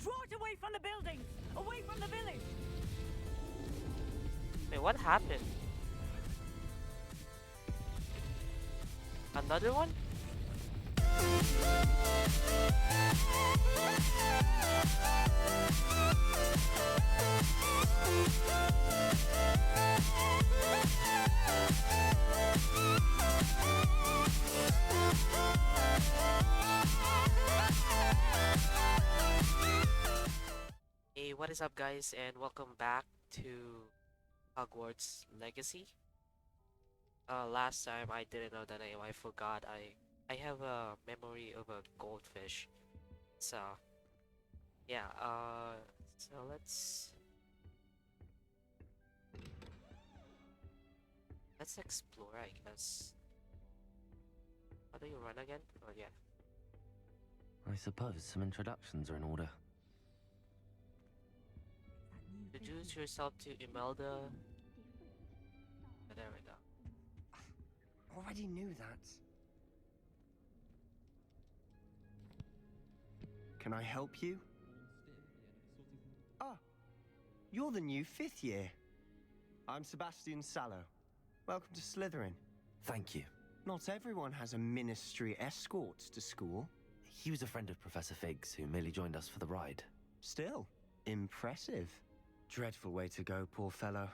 Draw it away from the buildings! Away from the village! Wait, what happened? Another one? Hey, what is up guys, and welcome back to Hogwarts Legacy. Last time I didn't know the name, I forgot. I have a memory of a goldfish. So yeah, so let's explore, I guess. How do you run again? Oh yeah. I suppose some introductions are in order. Introduce yourself to Imelda. Oh, there we go. Already knew that. Can I help you? Ah, you're the new 5th year. I'm Sebastian Sallow. Welcome to Slytherin. Thank you. Not everyone has a ministry escort to school. He was a friend of Professor Fig's who merely joined us for the ride. Still, impressive. Dreadful way to go, poor fellow.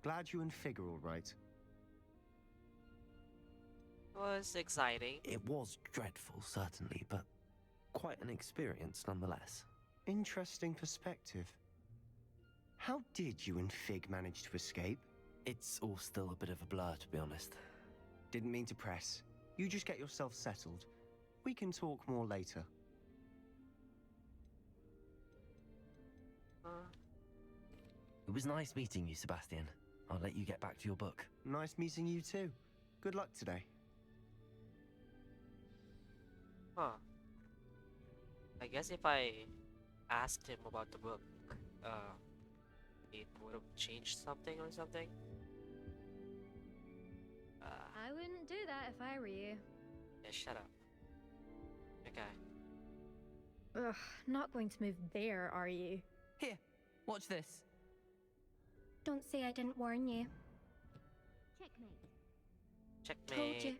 Glad you and Fig are all right. It was exciting. It was dreadful, certainly, but quite an experience nonetheless. Interesting perspective. How did you and Fig manage to escape? It's all still a bit of a blur, to be honest. Didn't mean to press. You just get yourself settled. We can talk more later. It was nice meeting you, Sebastian. I'll let you get back to your book. Nice meeting you too. Good luck today. Huh. I guess if I asked him about the book, it would have changed something or something. I wouldn't do that if I were you. Yeah, shut up. Okay. Ugh, not going to move there, are you? Here, watch this. Don't say I didn't warn you. Checkmate. Checkmate. Told you.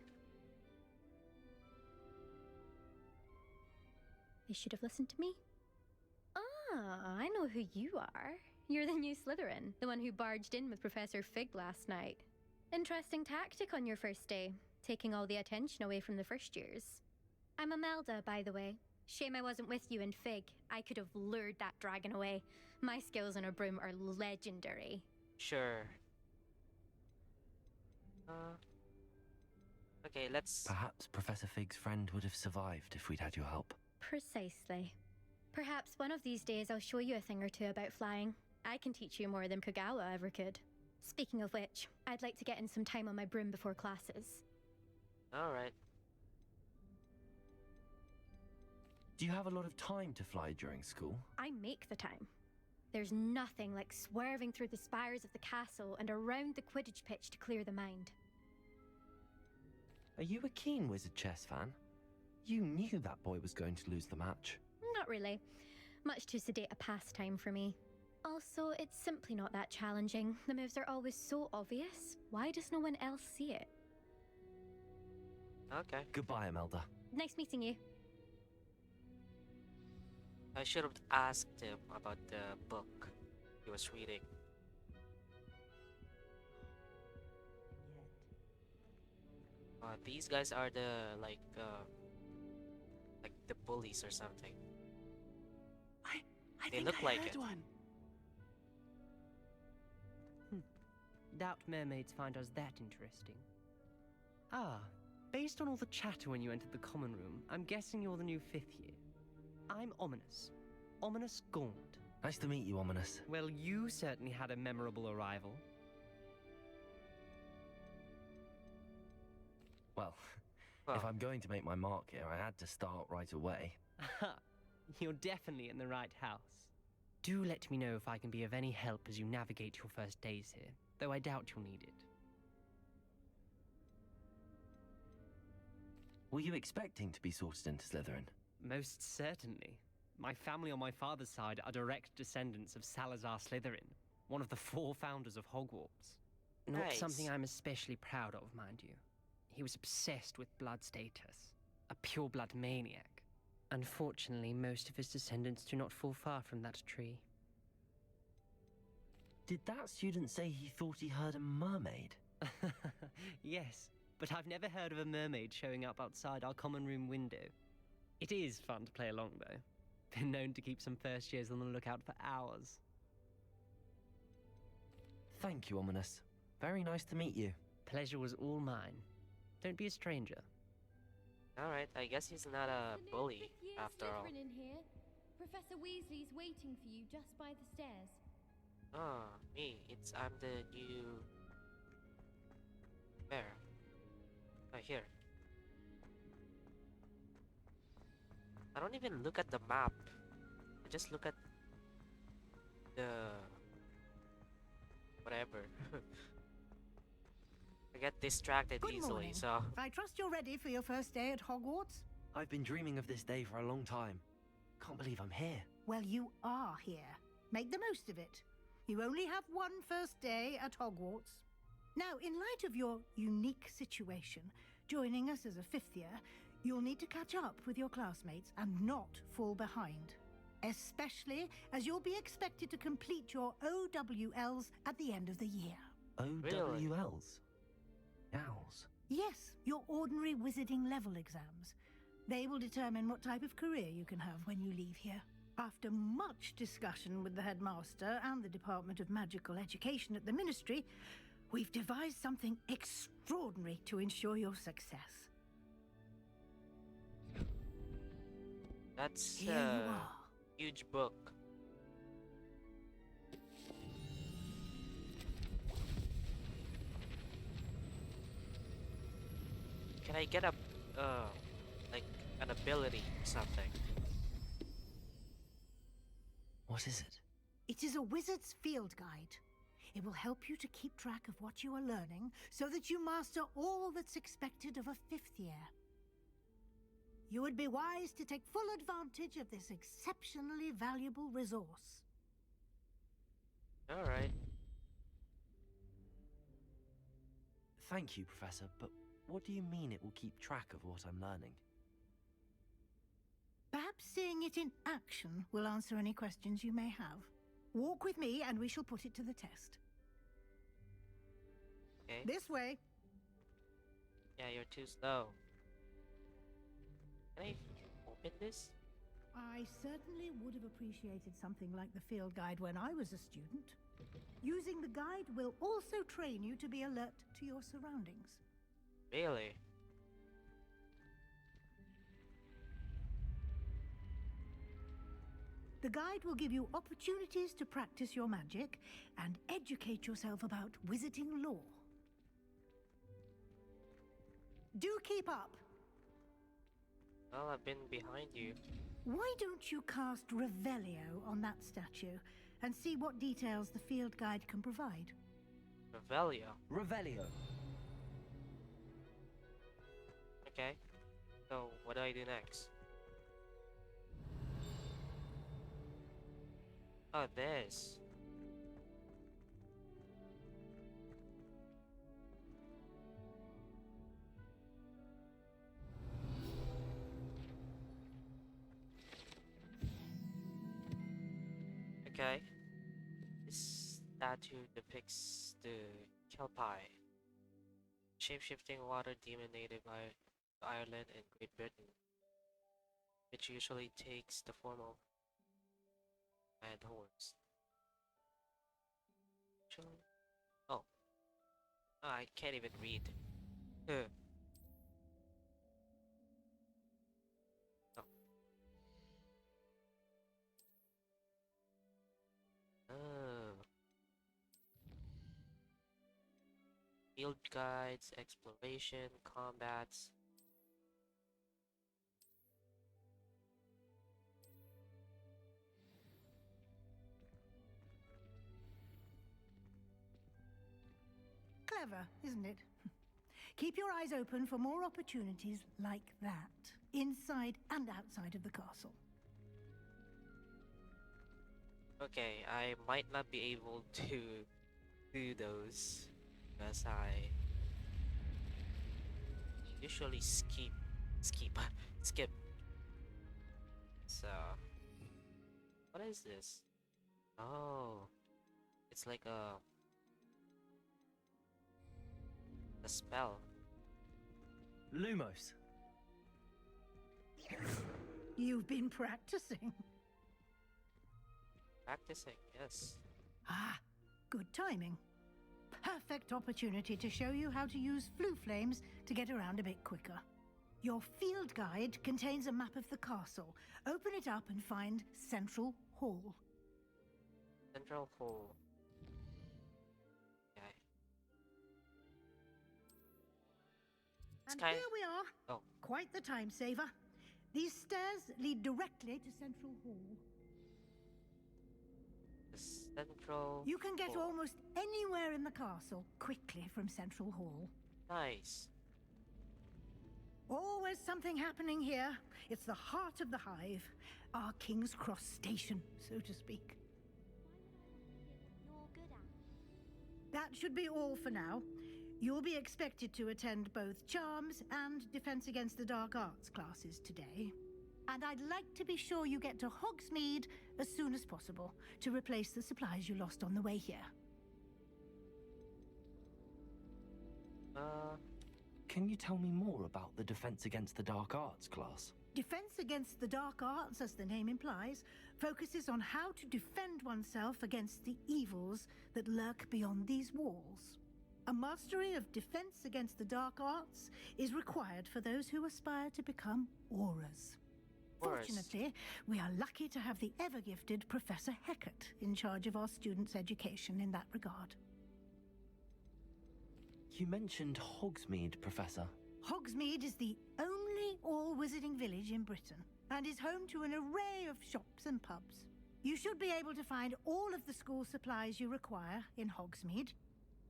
You should have listened to me. Ah, I know who you are. You're the new Slytherin, the one who barged in with Professor Fig last night. Interesting tactic on your first day, taking all the attention away from the first years. I'm Imelda, by the way. Shame I wasn't with you in Fig. I could have lured that dragon away. My skills on a broom are legendary. Sure. Okay, let's... Perhaps Professor Fig's friend would have survived if we'd had your help. Precisely. Perhaps one of these days I'll show you a thing or two about flying. I can teach you more than Kagawa ever could. Speaking of which, I'd like to get in some time on my broom before classes. Alright. Do you have a lot of time to fly during school? I make the time. There's nothing like swerving through the spires of the castle and around the Quidditch pitch to clear the mind. Are you a keen Wizard chess fan? You knew that boy was going to lose the match. Not really. Much too sedate a pastime for me. Also, it's simply not that challenging. The moves are always so obvious. Why does no one else see it? Okay. Goodbye, Imelda. Nice meeting you. I should have asked him about the book he was reading. These guys are the like the bullies or something. I They think look I like heard it. one. Doubt mermaids find us that interesting. Ah, based on all the chatter when you entered the common room, I'm guessing you're the new 5th year. I'm Ominous. Ominous Gaunt. Nice to meet you, Ominous. Well, you certainly had a memorable arrival. Well, Well, if I'm going to make my mark here, I had to start right away. Aha, you're definitely in the right house. Do let me know if I can be of any help as you navigate your first days here, though I doubt you'll need it. Were you expecting to be sorted into Slytherin? Most certainly. My family on my father's side are direct descendants of Salazar Slytherin, one of the 4 founders of Hogwarts. Not Nice. something I'm especially proud of, mind you. He was obsessed with blood status, a pure-blood maniac. Unfortunately, most of his descendants do not fall far from that tree. Did that student say he thought he heard a mermaid? Yes, but I've never heard of a mermaid showing up outside our common room window. It is fun to play along, though. Been known to keep some first years on the lookout for hours. Thank you, Ominous. Very nice to meet you. Pleasure was all mine. Don't be a stranger. Alright, I guess he's not a The new bully fifth-year after all. Slytherin in here. Professor Weasley's waiting for you just by the stairs. Oh, I'm the new... Where? Oh, here. I don't even look at the map. I just look at the... whatever. I get distracted Good easily, morning. so... I trust you're ready for your first day at Hogwarts? I've been dreaming of this day for a long time. Can't believe I'm here. Well, you are here. Make the most of it. You only have one first day at Hogwarts. Now, in light of your unique situation, joining us as a 5th year, you'll need to catch up with your classmates and not fall behind. Especially as you'll be expected to complete your OWLs at the end of the year. OWLs? Owls. Yes, your ordinary wizarding level exams. They will determine what type of career you can have when you leave here. After much discussion with the headmaster and the Department of Magical Education at the Ministry, we've devised something extraordinary to ensure your success. That's Here you a are. huge book. Can I get a, like, an ability or something? What is it? It is a wizard's field guide. It will help you to keep track of what you are learning so that you master all that's expected of a 5th year. You would be wise to take full advantage of this exceptionally valuable resource. Alright. Thank you, Professor, but what do you mean it will keep track of what I'm learning? Perhaps seeing it in action will answer any questions you may have. Walk with me and we shall put it to the test. Okay. This way. Yeah, you're too slow. Can I open this? I certainly would have appreciated something like the field guide when I was a student. Using the guide will also train you to be alert to your surroundings. Really? The guide will give you opportunities to practice your magic and educate yourself about wizarding lore. Do keep up. Well, I've been behind you. Why don't you cast Revelio on that statue and see what details the field guide can provide? Revelio. Revelio. Okay. So, what do I do next? Oh, this. Okay. This statue depicts the Kelpie, shape-shifting water demon native to Ireland and Great Britain, which usually takes the form of and horns. Oh. Oh, I can't even read. Huh. Oh. Oh. Field guides, exploration, combats. Clever, isn't it? Keep your eyes open for more opportunities like that, inside and outside of the castle. Okay, I might not be able to do those because I usually skip, skip. So, what is this? Oh, it's like a spell. Lumos. You've been practicing. Practicing, yes. Ah, good timing. Perfect opportunity to show you how to use flue flames to get around a bit quicker. Your field guide contains a map of the castle. Open it up and find Central Hall. Central Hall. Okay. And kind- here we are. Oh. Quite the time saver. These stairs lead directly to Central Hall. The Central. You can get Hall. almost anywhere in the castle quickly from Central Hall. Nice. Always something happening here. It's the heart of the hive. Our King's Cross station, so to speak. You're good at. That should be all for now. You'll be expected to attend both Charms and Defense Against the Dark Arts classes today. And I'd like to be sure you get to Hogsmeade as soon as possible to replace the supplies you lost on the way here. Can you tell me more about the Defense Against the Dark Arts class? Defense Against the Dark Arts, as the name implies, focuses on how to defend oneself against the evils that lurk beyond these walls. A mastery of Defense Against the Dark Arts is required for those who aspire to become auras. Auras. Fortunately, we are lucky to have the ever-gifted Professor Hecat in charge of our students' education in that regard. You mentioned Hogsmeade, Professor. Hogsmeade is the only all-wizarding village in Britain and is home to an array of shops and pubs. You should be able to find all of the school supplies you require in Hogsmeade.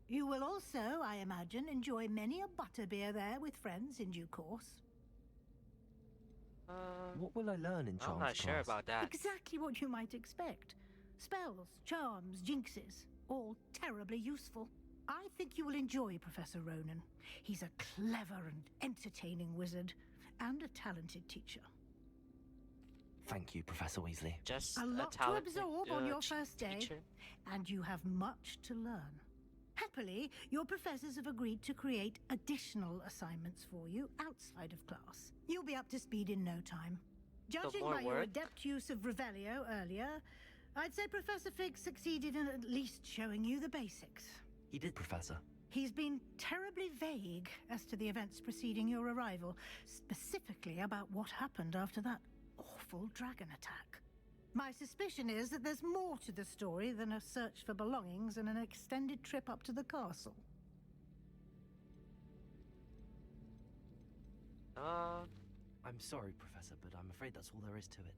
You will also, I imagine, enjoy many a butterbeer there with friends in due course. What will I learn in Charms I'm not sure class? about that. Exactly what you might expect. Spells, charms, jinxes, all terribly useful. I think you will enjoy Professor Ronan. He's a clever and entertaining wizard, and a talented teacher. Thank you, Professor Weasley. Just A lot to talented, absorb on your first day, teacher. and you have much to learn. Happily, your professors have agreed to create additional assignments for you outside of class. You'll be up to speed in no time. Judging more by your work? adept use of Revelio earlier, I'd say Professor Fig succeeded in at least showing you the basics. He did, Professor. He's been terribly vague as to the events preceding your arrival, specifically about what happened after that awful dragon attack. My suspicion is that there's more to the story than a search for belongings and an extended trip up to the castle. I'm sorry, Professor, but I'm afraid that's all there is to it.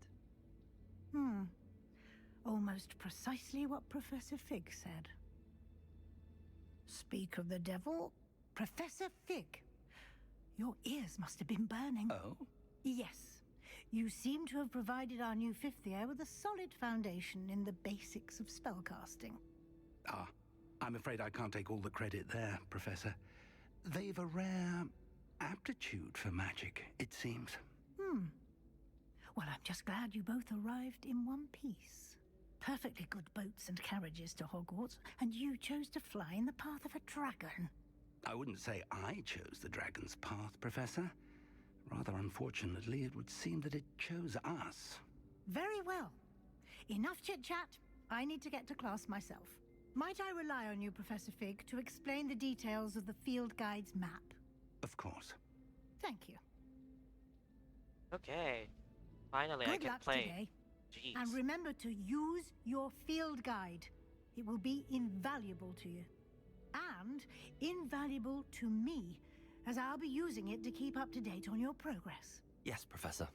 Almost precisely what Professor Fig said. Speak of the devil, Professor Fig. Your ears must have been burning. Oh? Yes. You seem to have provided our new fifth year with a solid foundation in the basics of spellcasting. Ah, I'm afraid I can't take all the credit there, Professor. They've a rare aptitude for magic, it seems. Well, I'm just glad you both arrived in one piece. Perfectly good boats and carriages to Hogwarts, and you chose to fly in the path of a dragon. I wouldn't say I chose the dragon's path, Professor. Rather unfortunately, it would seem that it chose us. Very well. Enough chit-chat. I need to get to class myself. Might I rely on you, Professor Fig, to explain the details of the field guide's map? Of course. Thank you. Okay. Finally, I Good can luck play. today. Jeez. And remember to use your field guide. It will be invaluable to you. And invaluable to me, as I'll be using it to keep up to date on your progress. Yes, Professor.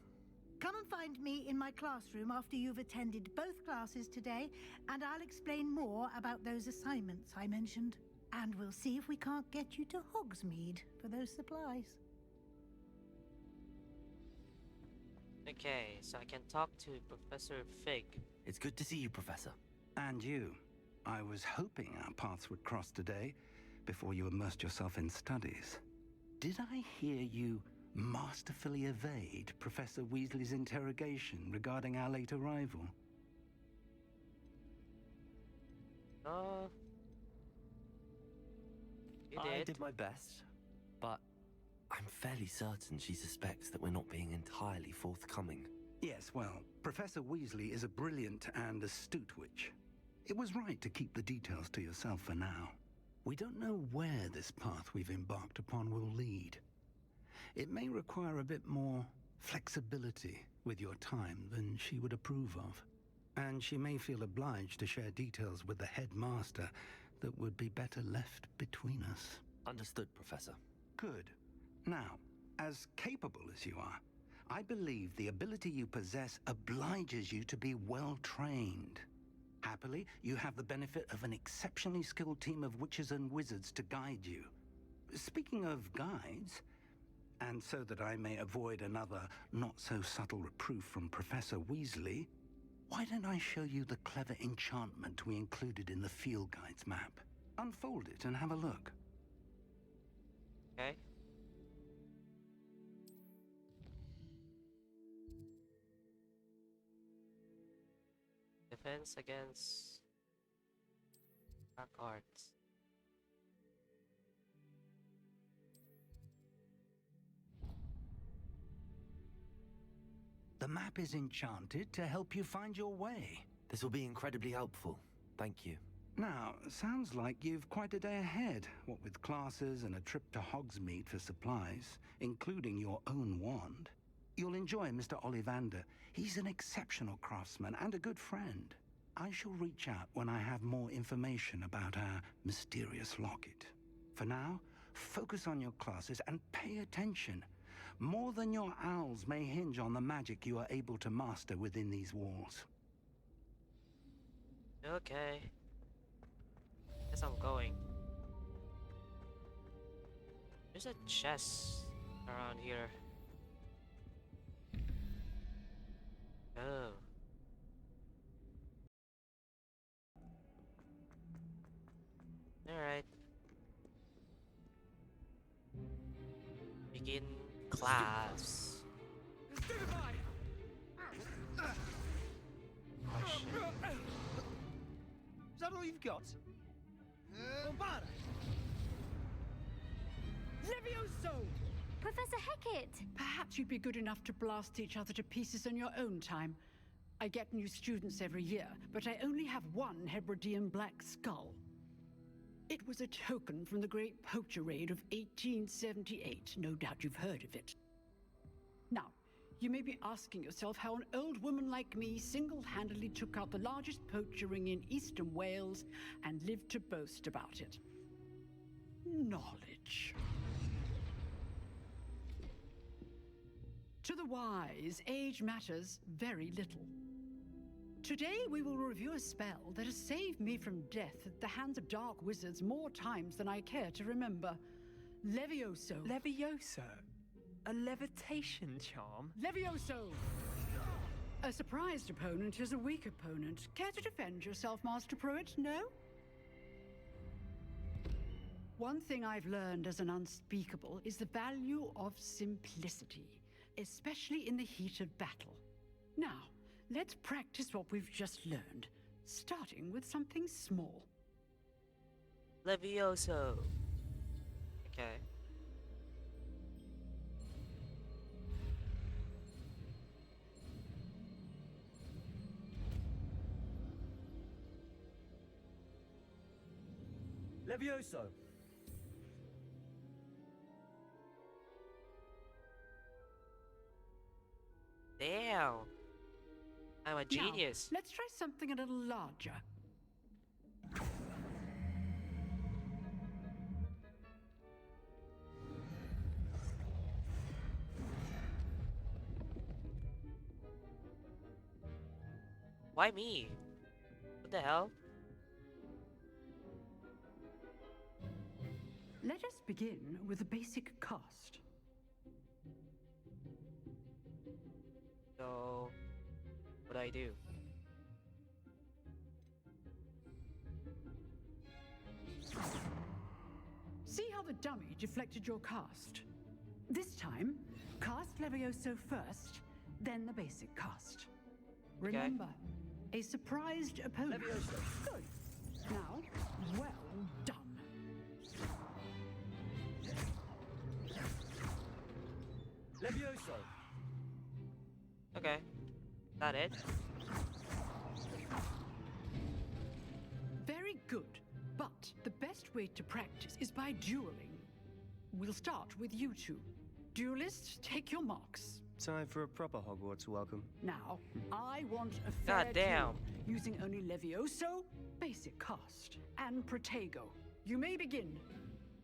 Come and find me in my classroom after you've attended both classes today, and I'll explain more about those assignments I mentioned. And we'll see if we can't get you to Hogsmeade for those supplies. Okay, so I can talk to Professor Fig. It's good to see you, Professor. And you. I was hoping our paths would cross today before you immersed yourself in studies. Did I hear you masterfully evade Professor Weasley's interrogation regarding our late arrival? Oh. You I did? did my best, but I'm fairly certain she suspects that we're not being entirely forthcoming. Yes, well, Professor Weasley is a brilliant and astute witch. It was right to keep the details to yourself for now. We don't know where this path we've embarked upon will lead. It may require a bit more flexibility with your time than she would approve of. And she may feel obliged to share details with the headmaster that would be better left between us. Understood, Professor. Good. Now, as capable as you are, I believe the ability you possess obliges you to be well trained. Happily, you have the benefit of an exceptionally skilled team of witches and wizards to guide you. Speaking of guides, and so that I may avoid another not-so-subtle reproof from Professor Weasley, why don't I show you the clever enchantment we included in the field guide's map? Unfold it and have a look. Okay. Defense against dark arts. The map is enchanted to help you find your way. This will be incredibly helpful. Thank you. Now, sounds like you've quite a day ahead, what with classes and a trip to Hogsmeade for supplies, including your own wand. You'll enjoy Mr. Ollivander. He's an exceptional craftsman and a good friend. I shall reach out when I have more information about our mysterious locket. For now, focus on your classes and pay attention. More than your owls may hinge on the magic you are able to master within these walls. Okay. Guess I'm going. There's a chest around here. Oh. Alright. Begin class. Is that all you've got? Bombara! Levioso! Professor Hecat! Perhaps you'd be good enough to blast each other to pieces in your own time. I get new students every year, but I only have one Hebridean black skull. It was a token from the Great Poacher Raid of 1878. No doubt you've heard of it. Now, you may be asking yourself how an old woman like me single-handedly took out the largest poacher ring in eastern Wales and lived to boast about it. Knowledge. To the wise, age matters very little. Today we will review a spell that has saved me from death at the hands of dark wizards more times than I care to remember. Levioso. Levioso? A levitation charm? Levioso! A surprised opponent is a weak opponent. Care to defend yourself, Master Pruitt? No? One thing I've learned as an unspeakable is the value of simplicity, especially in the heat of battle. Now, let's practice what we've just learned, starting with something small. Levioso. Okay. Levioso! Damn. I'm a Now, genius. let's try something a little larger. Why me? What the hell? Let us begin with a basic cast. So, what do I do? See how the dummy deflected your cast? This time, cast Levioso first, then the basic cast. Okay. Remember, a surprised opponent. Levioso. Good. Now, well done. Levioso. Okay. That it? Very good. But the best way to practice is by dueling. We'll start with you two. Duelists, take your marks. Time for a proper Hogwarts welcome. Now, I want a fair God damn. duel, using only Levioso, basic cast, and Protego. You may begin.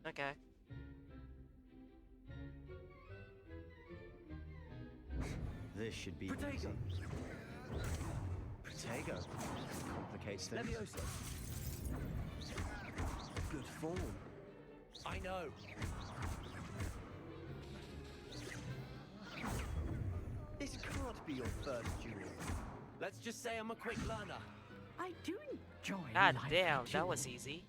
Okay. This should be Protego. easy. Protego. Complicates things. Levioso. Good form. I know. This can't be your first duel. Let's just say I'm a quick learner. I do enjoy God lively damn, that duels. was easy.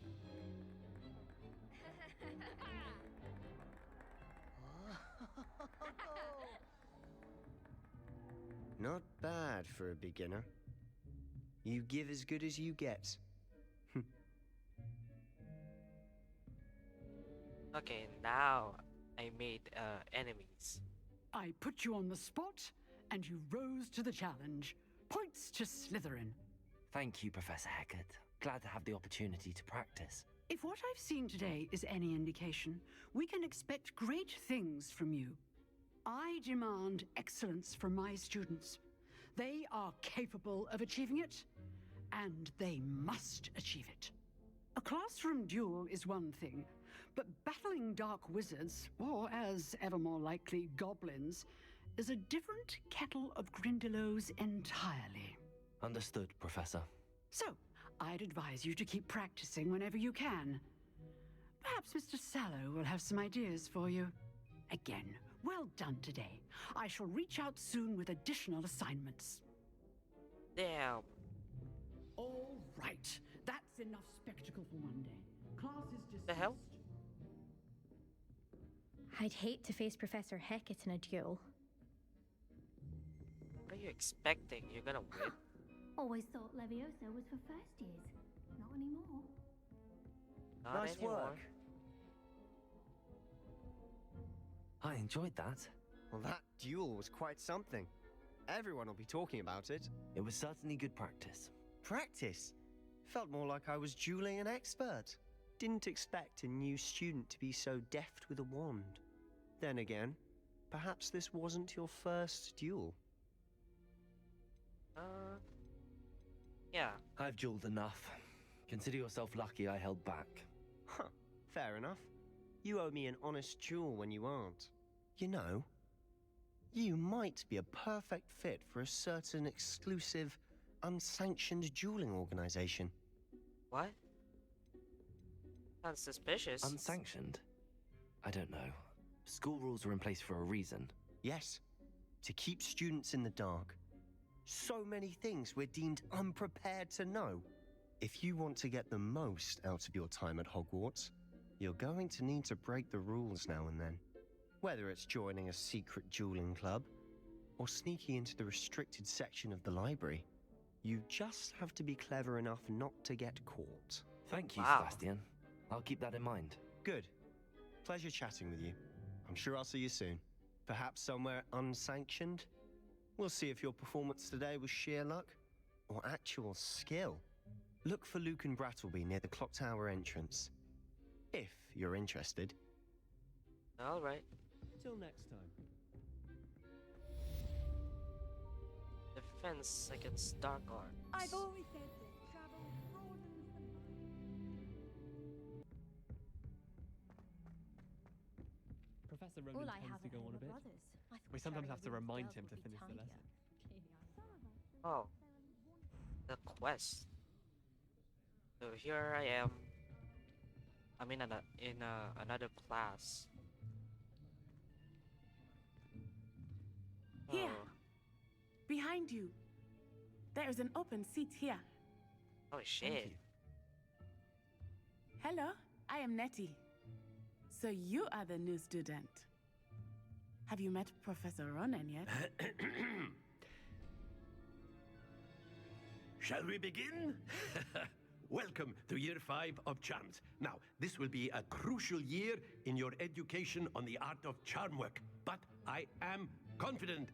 Not bad for a beginner. You give as good as you get. Okay, now I made enemies. I put you on the spot, and you rose to the challenge. Points to Slytherin. Thank you, Professor Hackett. Glad to have the opportunity to practice. If what I've seen today is any indication, we can expect great things from you. I demand excellence from my students. They are capable of achieving it, and they must achieve it. A classroom duel is one thing, but battling dark wizards, or as ever more likely, goblins, is a different kettle of Grindylows entirely. Understood, Professor. So, I'd advise you to keep practicing whenever you can. Perhaps Mr. Sallow will have some ideas for you. Again, well done today. I shall reach out soon with additional assignments. Damn. All right, that's enough spectacle for one day. Class is dismissed. The hell? I'd hate to face Professor Hackett in a duel. What are you expecting? You're gonna win? Always thought Levioso was for first years. Not anymore. Not Nice anymore. work. I enjoyed that. Well, that duel was quite something. Everyone will be talking about it. It was certainly good practice. Practice? Felt more like I was dueling an expert. Didn't expect a new student to be so deft with a wand. Then again, perhaps this wasn't your first duel. Yeah. I've dueled enough. Consider yourself lucky I held back. Huh, fair enough. You owe me an honest duel when you aren't. You know, you might be a perfect fit for a certain exclusive, unsanctioned dueling organization. What? Sounds suspicious. Unsanctioned? I don't know. School rules are in place for a reason. Yes, to keep students in the dark. So many things we're deemed unprepared to know. If you want to get the most out of your time at Hogwarts, you're going to need to break the rules now and then. Whether it's joining a secret dueling club, or sneaking into the restricted section of the library, you just have to be clever enough not to get caught. Thank you, Wow. Sebastian. I'll keep that in mind. Good. Pleasure chatting with you. I'm sure I'll see you soon. Perhaps somewhere unsanctioned? We'll see if your performance today was sheer luck or actual skill. Look for Luke and Brattleby near the clock tower entrance. If you're interested. Alright. Till next time. Defense against dark arts. I've always said that travel broadens the mind. Professor All Ronan I tends have to go are on a bit. brothers. I thought We sometimes have to Charlie remind Williams him to would be finish the tidier. lesson. Oh. The quest. So here I am. I'm in another class. Here. Oh, behind you. There is an open seat here. Oh shit. Hello, I am Nettie. So you are the new student. Have you met Professor Ronan yet? Shall we begin? Welcome to Year 5 of Charms. Now, this will be a crucial year in your education on the art of charm work, but I am confident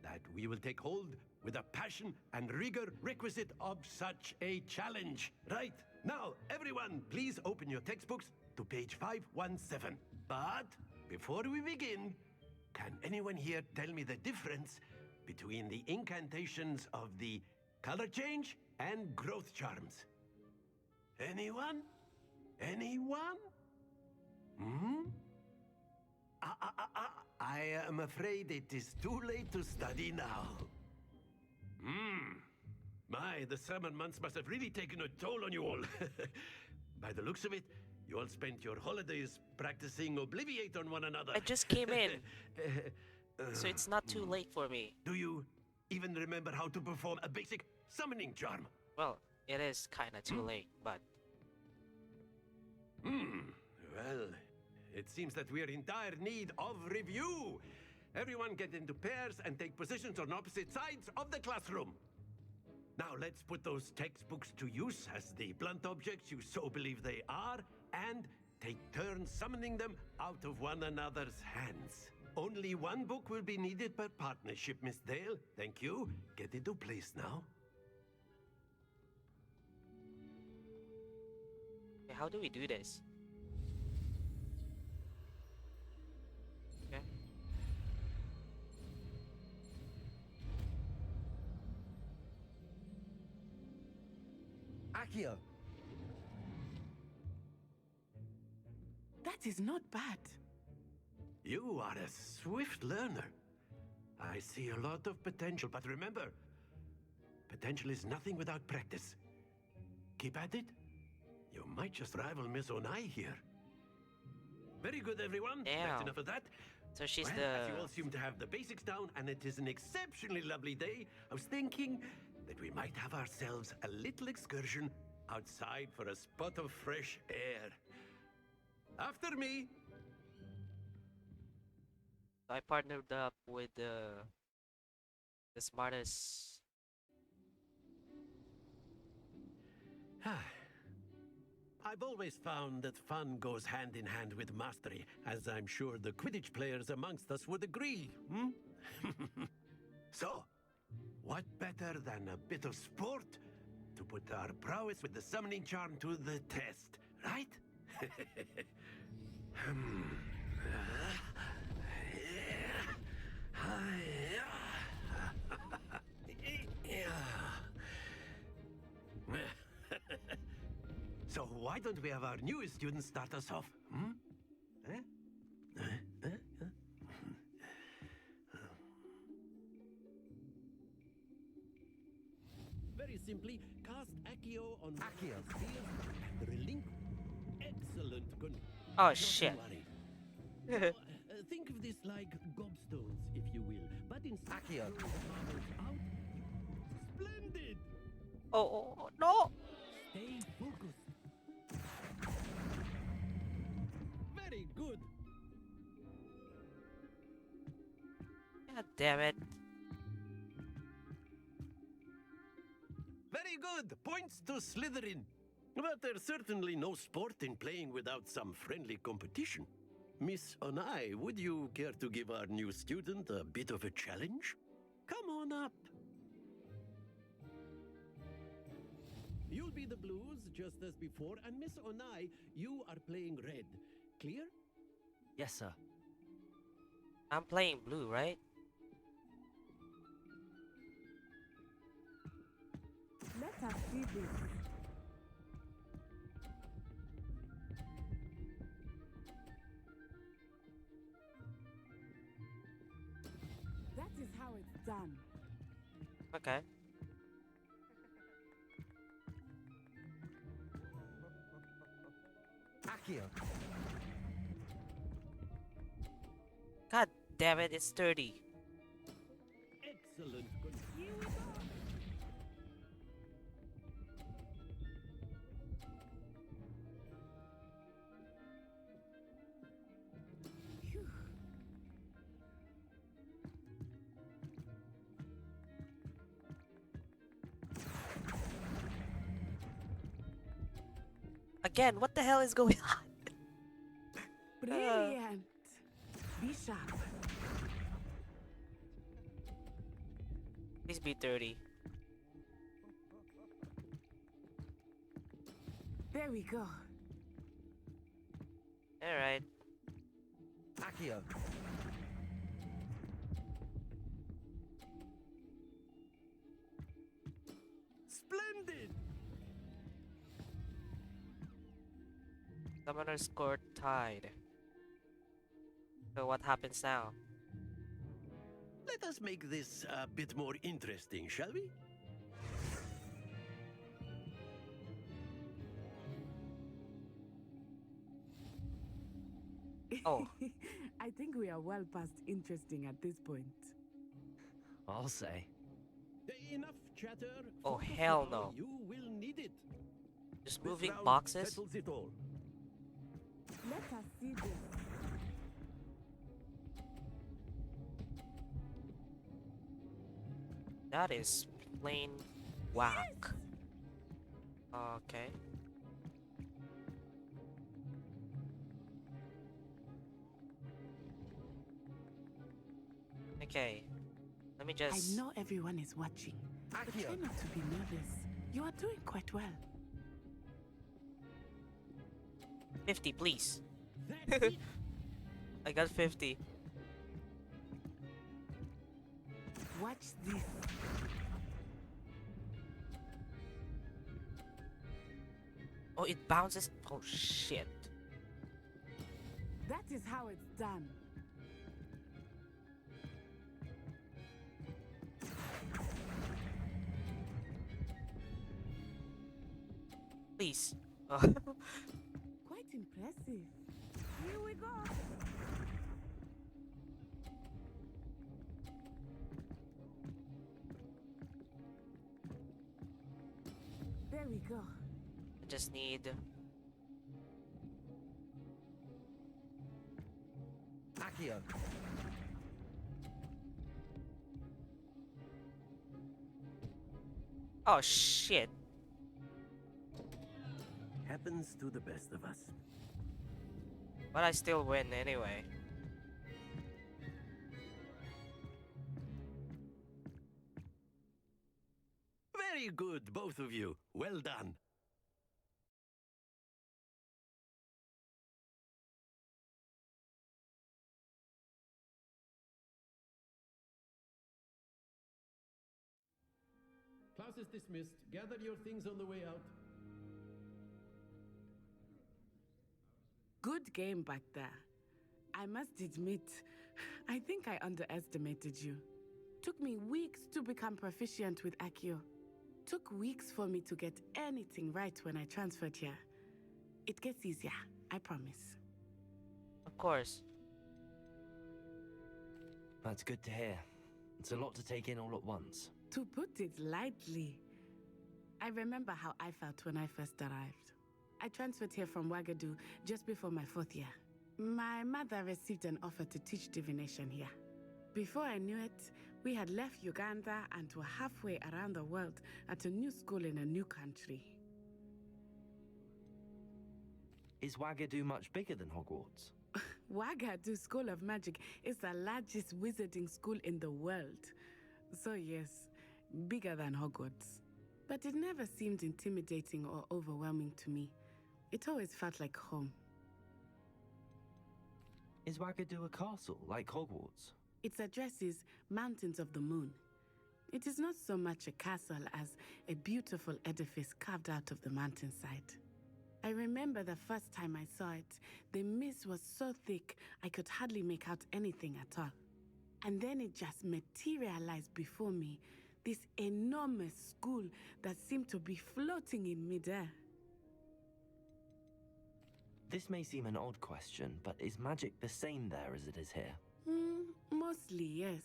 that we will take hold with the passion and rigor requisite of such a challenge. Right, now, everyone, please open your textbooks to page 517. But before we begin, can anyone here tell me the difference between the incantations of the color change and growth charms? Anyone? Anyone? Hmm? I am afraid it is too late to study now. My, the summer months must have really taken a toll on you all. By the looks of it, you all spent your holidays practicing Obliviate on one another. I just came in. So it's not too late for me. Do you even remember how to perform a basic summoning charm? Well, it is kinda too late, but... Well, it seems that we are in dire need of review. Everyone get into pairs and take positions on opposite sides of the classroom. Now let's put those textbooks to use as the blunt objects you so believe they are, and take turns summoning them out of one another's hands. Only one book will be needed per partnership, Miss Dale. Thank you. Get into place now. How do we do this? Okay. Accio! That is not bad. You are a swift learner. I see a lot of potential, but remember, potential is nothing without practice. Keep at it. You might just rival Miss Onai here. Very good, everyone. Damn. That's enough of that. So she's Well, the... as you all seem to have the basics down, and it is an exceptionally lovely day, I was thinking that we might have ourselves a little excursion outside for a spot of fresh air. After me. I partnered up with the smartest... I've always found that fun goes hand in hand with mastery, as I'm sure the Quidditch players amongst us would agree, So, what better than a bit of sport to put our prowess with the summoning charm to the test, right? So why don't we have our newest student start us off? Very simply, cast Accio on Accio. and relinquish. Excellent. Oh Not shit. to worry. Now, think of this like gobstones, if you will. But instead Accio. of throwing the marbles out, splendid! Oh, no! Stay focused. Very good. God damn it. Very good. Points to Slytherin. But there's certainly no sport in playing without some friendly competition. Miss Onai, would you care to give our new student a bit of a challenge? Come on up. You'll be the blues, just as before, and Miss Onai, you are playing red. Clear? Yes, sir. I'm playing blue, right? Let us see this. That is how it's done. Okay. Accio! God damn it, it's 30. Excellent. You again. What the hell is going on? Brilliant. Be sharp. Please be 30. There we go. Alright. Accio. Splendid! Summoner scored tied. So what happens now? Let us make this a bit more interesting, shall we? Oh. I think we are well past interesting at this point. I'll say. Enough chatter. Oh, Focus hell now. no. You will need it. Just This moving round boxes? settles it all. Let us see this. That is plain whack. Okay. Okay. Let me I just... know everyone is watching, but try not to be nervous. You are doing quite well. 50, please. I got 50. Watch this. Oh, it bounces. Oh, shit. That is how it's done. Please. Quite impressive. Here we go. There we go. I just need... Accio. Oh, shit. Happens to the best of us. But I still win anyway. Very good, both of you. Well done. Class is dismissed. Gather your things on the way out. Good game back there. I must admit, I think I underestimated you. Took me weeks to become proficient with Accio. Took weeks for me to get anything right when I transferred here. It gets easier, I promise. Of course. That's good to hear. It's a lot to take in all at once. To put it lightly, I remember how I felt when I first arrived. I transferred here from Ouagadougou just before my 4th year. My mother received an offer to teach divination here. Before I knew it, we had left Uganda and were halfway around the world at a new school in a new country. Is Ouagadougou much bigger than Hogwarts? Ouagadougou School of Magic is the largest wizarding school in the world. So yes, bigger than Hogwarts. But it never seemed intimidating or overwhelming to me. It always felt like home. Is Ouagadougou a castle, like Hogwarts? Its address is Mountains of the Moon. It is not so much a castle as a beautiful edifice carved out of the mountainside. I remember the first time I saw it, the mist was so thick I could hardly make out anything at all. And then it just materialized before me, this enormous school that seemed to be floating in midair. This may seem an odd question, but is magic the same there as it is here? Mostly, yes.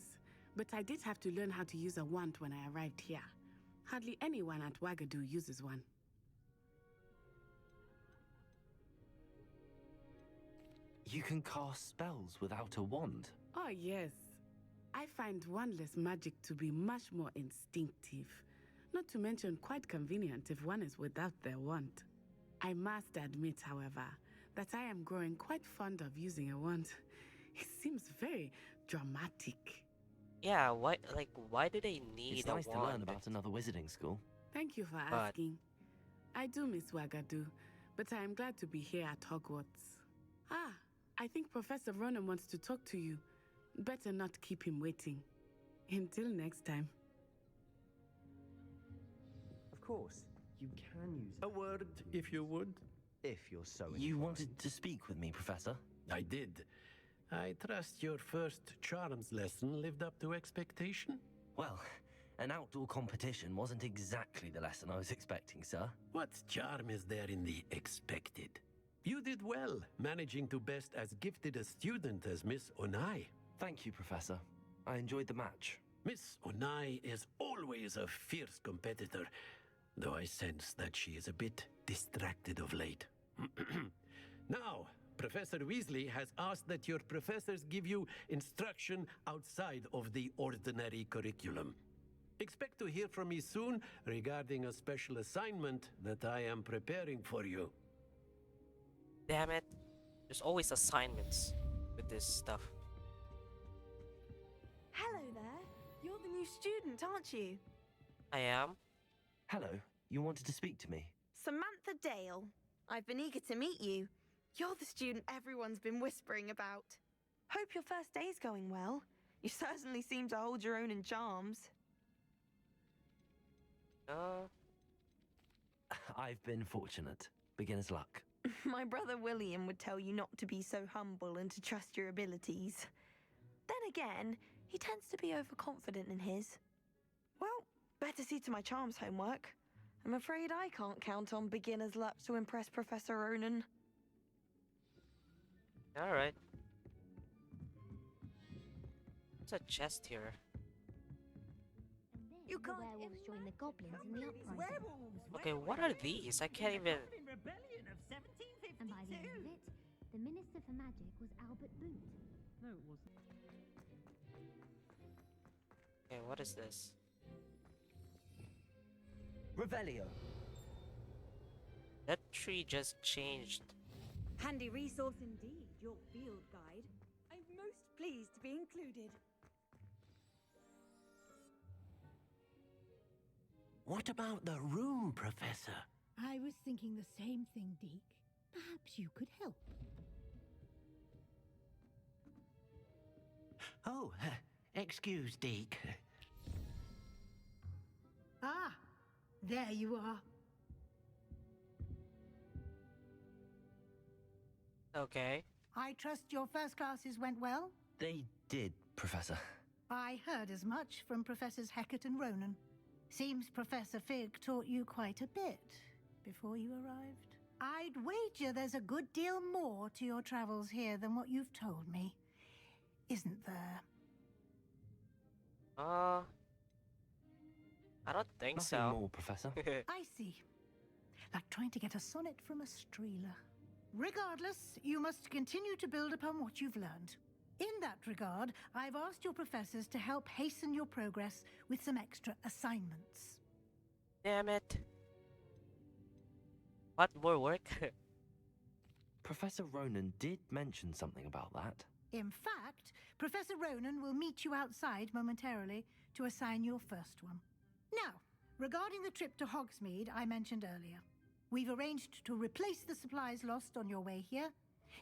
But I did have to learn how to use a wand when I arrived here. Hardly anyone at Ouagadougou uses one. You can cast spells without a wand? Oh, yes. I find wandless magic to be much more instinctive. Not to mention quite convenient if one is without their wand. I must admit, however, that I am growing quite fond of using a wand. It seems very dramatic. Yeah, why do they need It's a nice to wand? learn about another wizarding school. Thank you for But- asking. I do miss Wagadu, but I am glad to be here at Hogwarts. Ah, I think Professor Ronan wants to talk to you. Better not keep him waiting. Until next time. Of course, you can use it. A word, if you would. If you're so You inclined. wanted to speak with me, Professor? I did. I trust your first charms lesson lived up to expectation? Well, an outdoor competition wasn't exactly the lesson I was expecting, sir. What charm is there in the expected? You did well, managing to best as gifted a student as Miss Onai. Thank you, Professor. I enjoyed the match. Miss Onai is always a fierce competitor, though I sense that she is a bit distracted of late. Now, Professor Weasley has asked that your professors give you instruction outside of the ordinary curriculum. Expect to hear from me soon regarding a special assignment that I am preparing for you. Damn it. There's always assignments with this stuff. Hello there. You're the new student, aren't you? I am? Hello, you wanted to speak to me? Samantha Dale. I've been eager to meet you. You're the student everyone's been whispering about. Hope your first day's going well. You certainly seem to hold your own in charms. I've been fortunate. Beginner's luck. My brother William would tell you not to be so humble and to trust your abilities. Then again, he tends to be overconfident in his. Well, better see to my charms homework. I'm afraid I can't count on beginner's luck to impress Professor Ronan. Alright. There's a chest here. You can't werewolves join the goblins in the uprising. Okay, what are these? I can't even... And by the end of it, the Minister for Magic was Albert Boot. No, it wasn't. Okay, what is this? Revelio. That tree just changed. Handy resource indeed, your field guide. I'm most pleased to be included. What about the room, Professor? I was thinking the same thing, Deke. Perhaps you could help. Oh, excuse, Deke. Ah, there you are. Okay. I trust your first classes went well? They did, Professor. I heard as much from Professors Hecat and Ronan. Seems Professor Fig taught you quite a bit before you arrived. I'd wager there's a good deal more to your travels here than what you've told me. Isn't there? I don't think Nothing so. more, Professor. I see. Like trying to get a sonnet from a streeler. Regardless, you must continue to build upon what you've learned. In that regard, I've asked your professors to help hasten your progress with some extra assignments. Damn it. What more work? Professor Ronan did mention something about that. In fact, Professor Ronan will meet you outside momentarily to assign your first one. Now, regarding the trip to Hogsmeade I mentioned earlier, we've arranged to replace the supplies lost on your way here,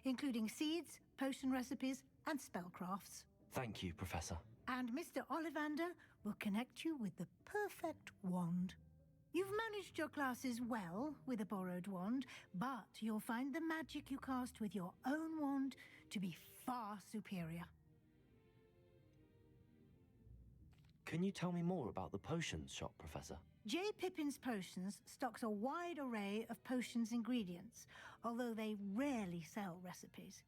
including seeds, potion recipes, and spellcrafts. Thank you, Professor. And Mr. Ollivander will connect you with the perfect wand. You've managed your classes well with a borrowed wand, but you'll find the magic you cast with your own wand to be far superior. Can you tell me more about the potions shop, Professor? J. Pippin's Potions stocks a wide array of potions ingredients, although they rarely sell recipes.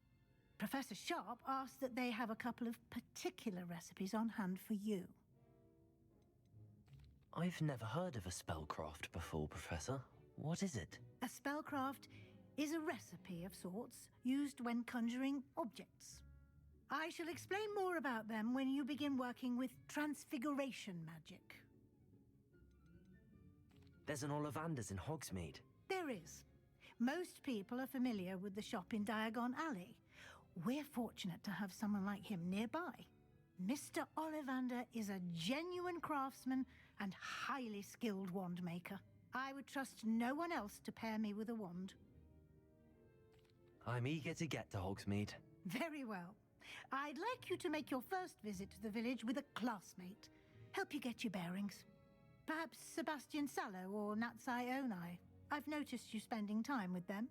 Professor Sharp asked that they have a couple of particular recipes on hand for you. I've never heard of a spellcraft before, Professor. What is it? A spellcraft is a recipe of sorts used when conjuring objects. I shall explain more about them when you begin working with transfiguration magic. There's an Ollivander's in Hogsmeade. There is. Most people are familiar with the shop in Diagon Alley. We're fortunate to have someone like him nearby. Mr. Ollivander is a genuine craftsman and highly skilled wand maker. I would trust no one else to pair me with a wand. I'm eager to get to Hogsmeade. Very well. I'd like you to make your first visit to the village with a classmate. Help you get your bearings. Perhaps Sebastian Sallow or Natsai Onai. I've noticed you spending time with them.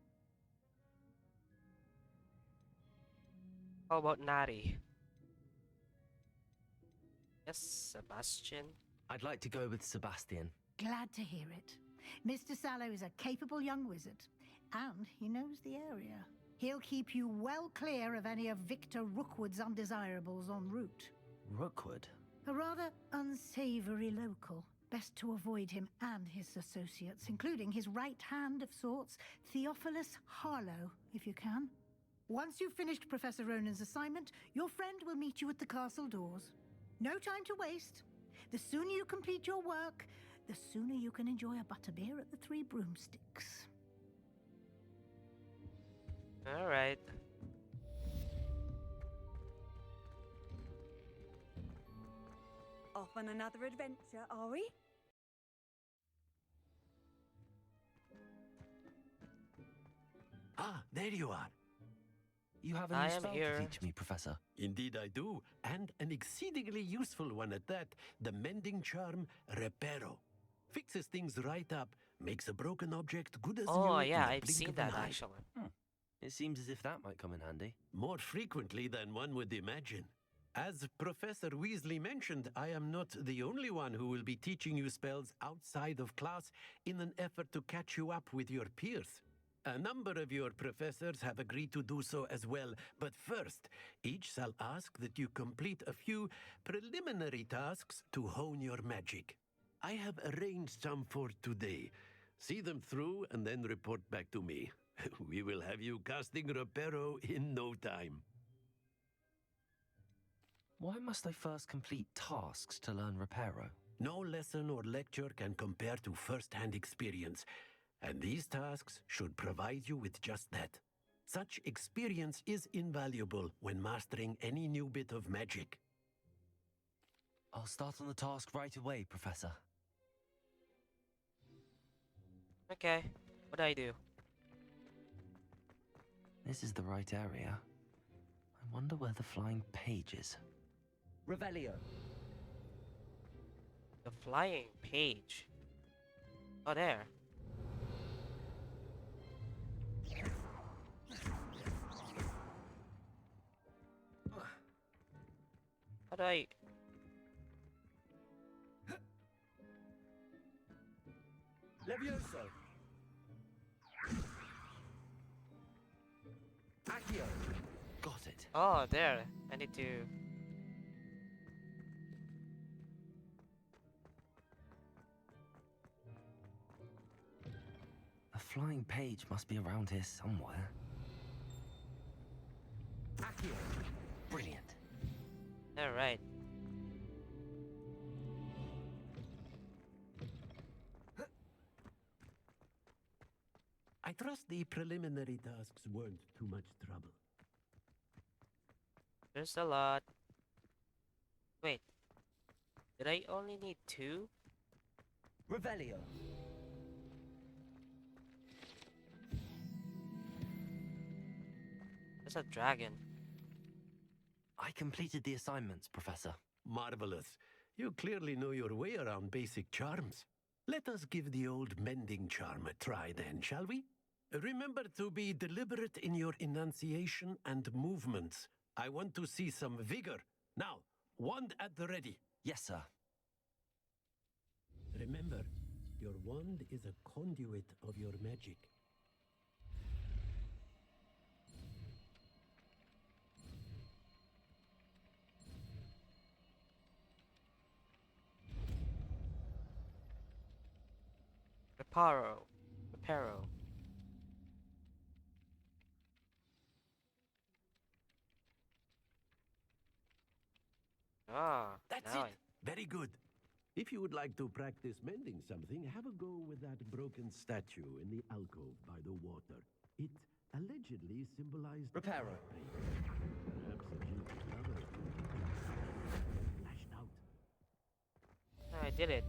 How about Nari? Yes, Sebastian. I'd like to go with Sebastian. Glad to hear it. Mr. Sallow is a capable young wizard, and he knows the area. He'll keep you well clear of any of Victor Rookwood's undesirables en route. Rookwood? A rather unsavory local. Best to avoid him and his associates, including his right hand of sorts, Theophilus Harlow, if you can. Once you've finished Professor Ronan's assignment, your friend will meet you at the castle doors. No time to waste. The sooner you complete your work, the sooner you can enjoy a butterbeer at the Three Broomsticks. All right. Off on another adventure, are we? Ah, there you are. You have a I new am spell here. to teach me, Professor. Indeed I do, and an exceedingly useful one at that. The mending charm, Reparo. Fixes things right up, makes a broken object good as new Oh in yeah, the I've blink seen of an that eye. actually. It seems as if that might come in handy. More frequently than one would imagine. As Professor Weasley mentioned, I am not the only one who will be teaching you spells outside of class in an effort to catch you up with your peers. A number of your professors have agreed to do so as well, but first, each shall ask that you complete a few preliminary tasks to hone your magic. I have arranged some for today. See them through and then report back to me. We will have you casting Reparo in no time. Why must I first complete tasks to learn Reparo? No lesson or lecture can compare to first-hand experience, and these tasks should provide you with just that. Such experience is invaluable when mastering any new bit of magic. I'll start on the task right away, Professor. Okay, what do I do? This is the right area. I wonder where the flying page is. Revelio. The flying page. Oh, there. How do I... Levioso! Accio! Got it. Oh, there. I need to... A flying page must be around here somewhere. Accio! Brilliant. Alright. I trust the preliminary tasks weren't too much trouble. There's a lot. Wait. Did I only need 2? Revelio. There's a dragon. I completed the assignments, Professor. Marvelous. You clearly know your way around basic charms. Let us give the old mending charm a try then, shall we? Remember to be deliberate in your enunciation and movements. I want to see some vigor. Now, wand at the ready. Yes, sir. Remember, your wand is a conduit of your magic. Reparo. Reparo. Ah, That's now it. Very good. If you would like to practice mending something, have a go with that broken broken statue in the alcove by the water. It allegedly symbolized Reparo. Perhaps a jilted lover lashed out. I did it.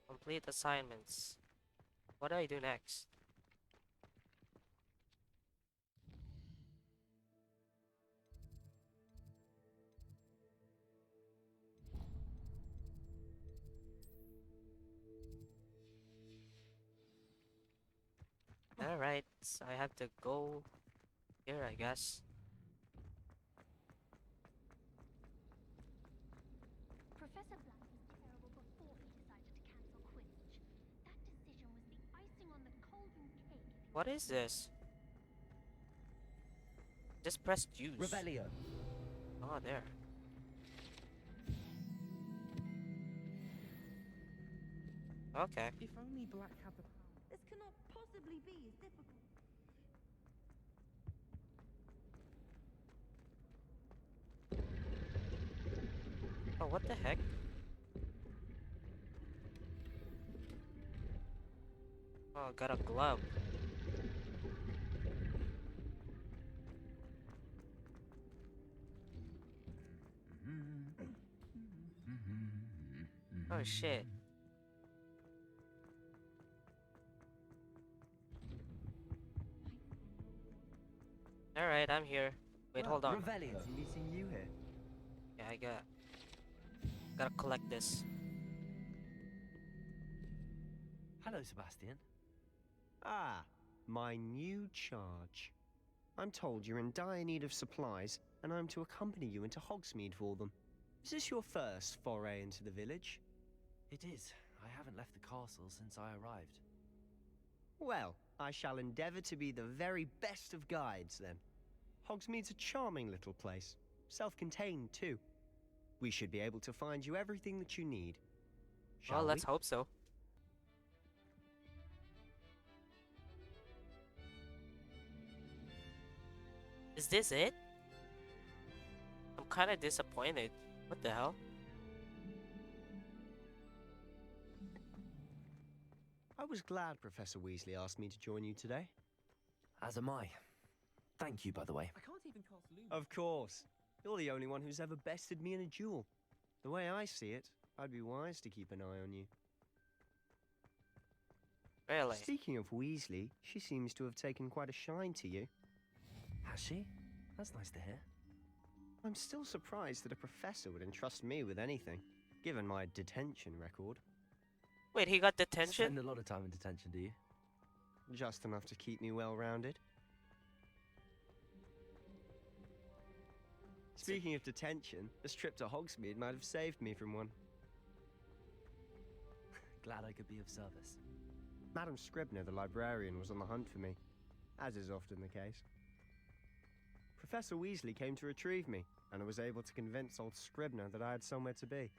Complete assignments. What do I do next? Alright, so I have to go here, I guess. Professor Black was terrible before he decided to cancel Quidditch. That decision was the icing on the golden cake. What is this? Just press use. Revelio. Oh, there. Okay. If only Black had the power. This cannot possibly be as difficult. Oh, what the heck? Oh, got a glove. Oh shit. Alright, I'm here. Wait, hold on. Revelio. Meeting you here. Yeah, I gotta collect this. Hello, Sebastian. Ah, my new charge. I'm told you're in dire need of supplies, and I'm to accompany you into Hogsmeade for them. Is this your first foray into the village? It is. I haven't left the castle since I arrived. Well, I shall endeavour to be the very best of guides, then. Hogsmeade's a charming little place. Self-contained, too. We should be able to find you everything that you need. Well, let's hope so. Is this it? I'm kinda disappointed. What the hell? I was glad Professor Weasley asked me to join you today. As am I. Thank you, by the way. I can't even cast Lumen. Of course. You're the only one who's ever bested me in a duel. The way I see it, I'd be wise to keep an eye on you. Really? Speaking of Weasley, she seems to have taken quite a shine to you. Has she? That's nice to hear. I'm still surprised that a professor would entrust me with anything, given my detention record. Wait, he got detention? Spend a lot of time in detention, do you? Just enough to keep me well-rounded. Speaking of detention, this trip to Hogsmeade might have saved me from one. Glad I could be of service. Madam Scribner, the librarian, was on the hunt for me, as is often the case. Professor Weasley came to retrieve me, and I was able to convince old Scribner that I had somewhere to be.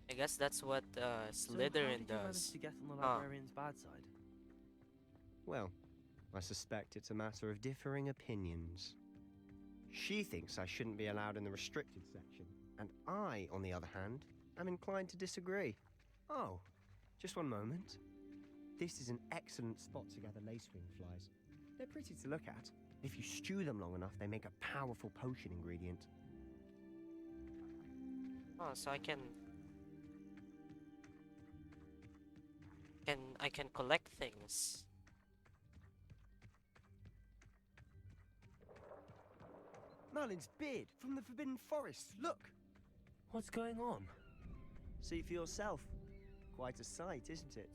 I guess that's what So how Slytherin did you manage does. to get on the librarian's bad side? Well, I suspect it's a matter of differing opinions. She thinks I shouldn't be allowed in the restricted section, and I, on the other hand, am inclined to disagree. Oh, just one moment. This is an excellent spot to gather lacewing flies. They're pretty to look at. If you stew them long enough, they make a powerful potion ingredient. Oh, so I can collect things. Merlin's beard from the Forbidden Forest. Look! What's going on? See for yourself. Quite a sight, isn't it?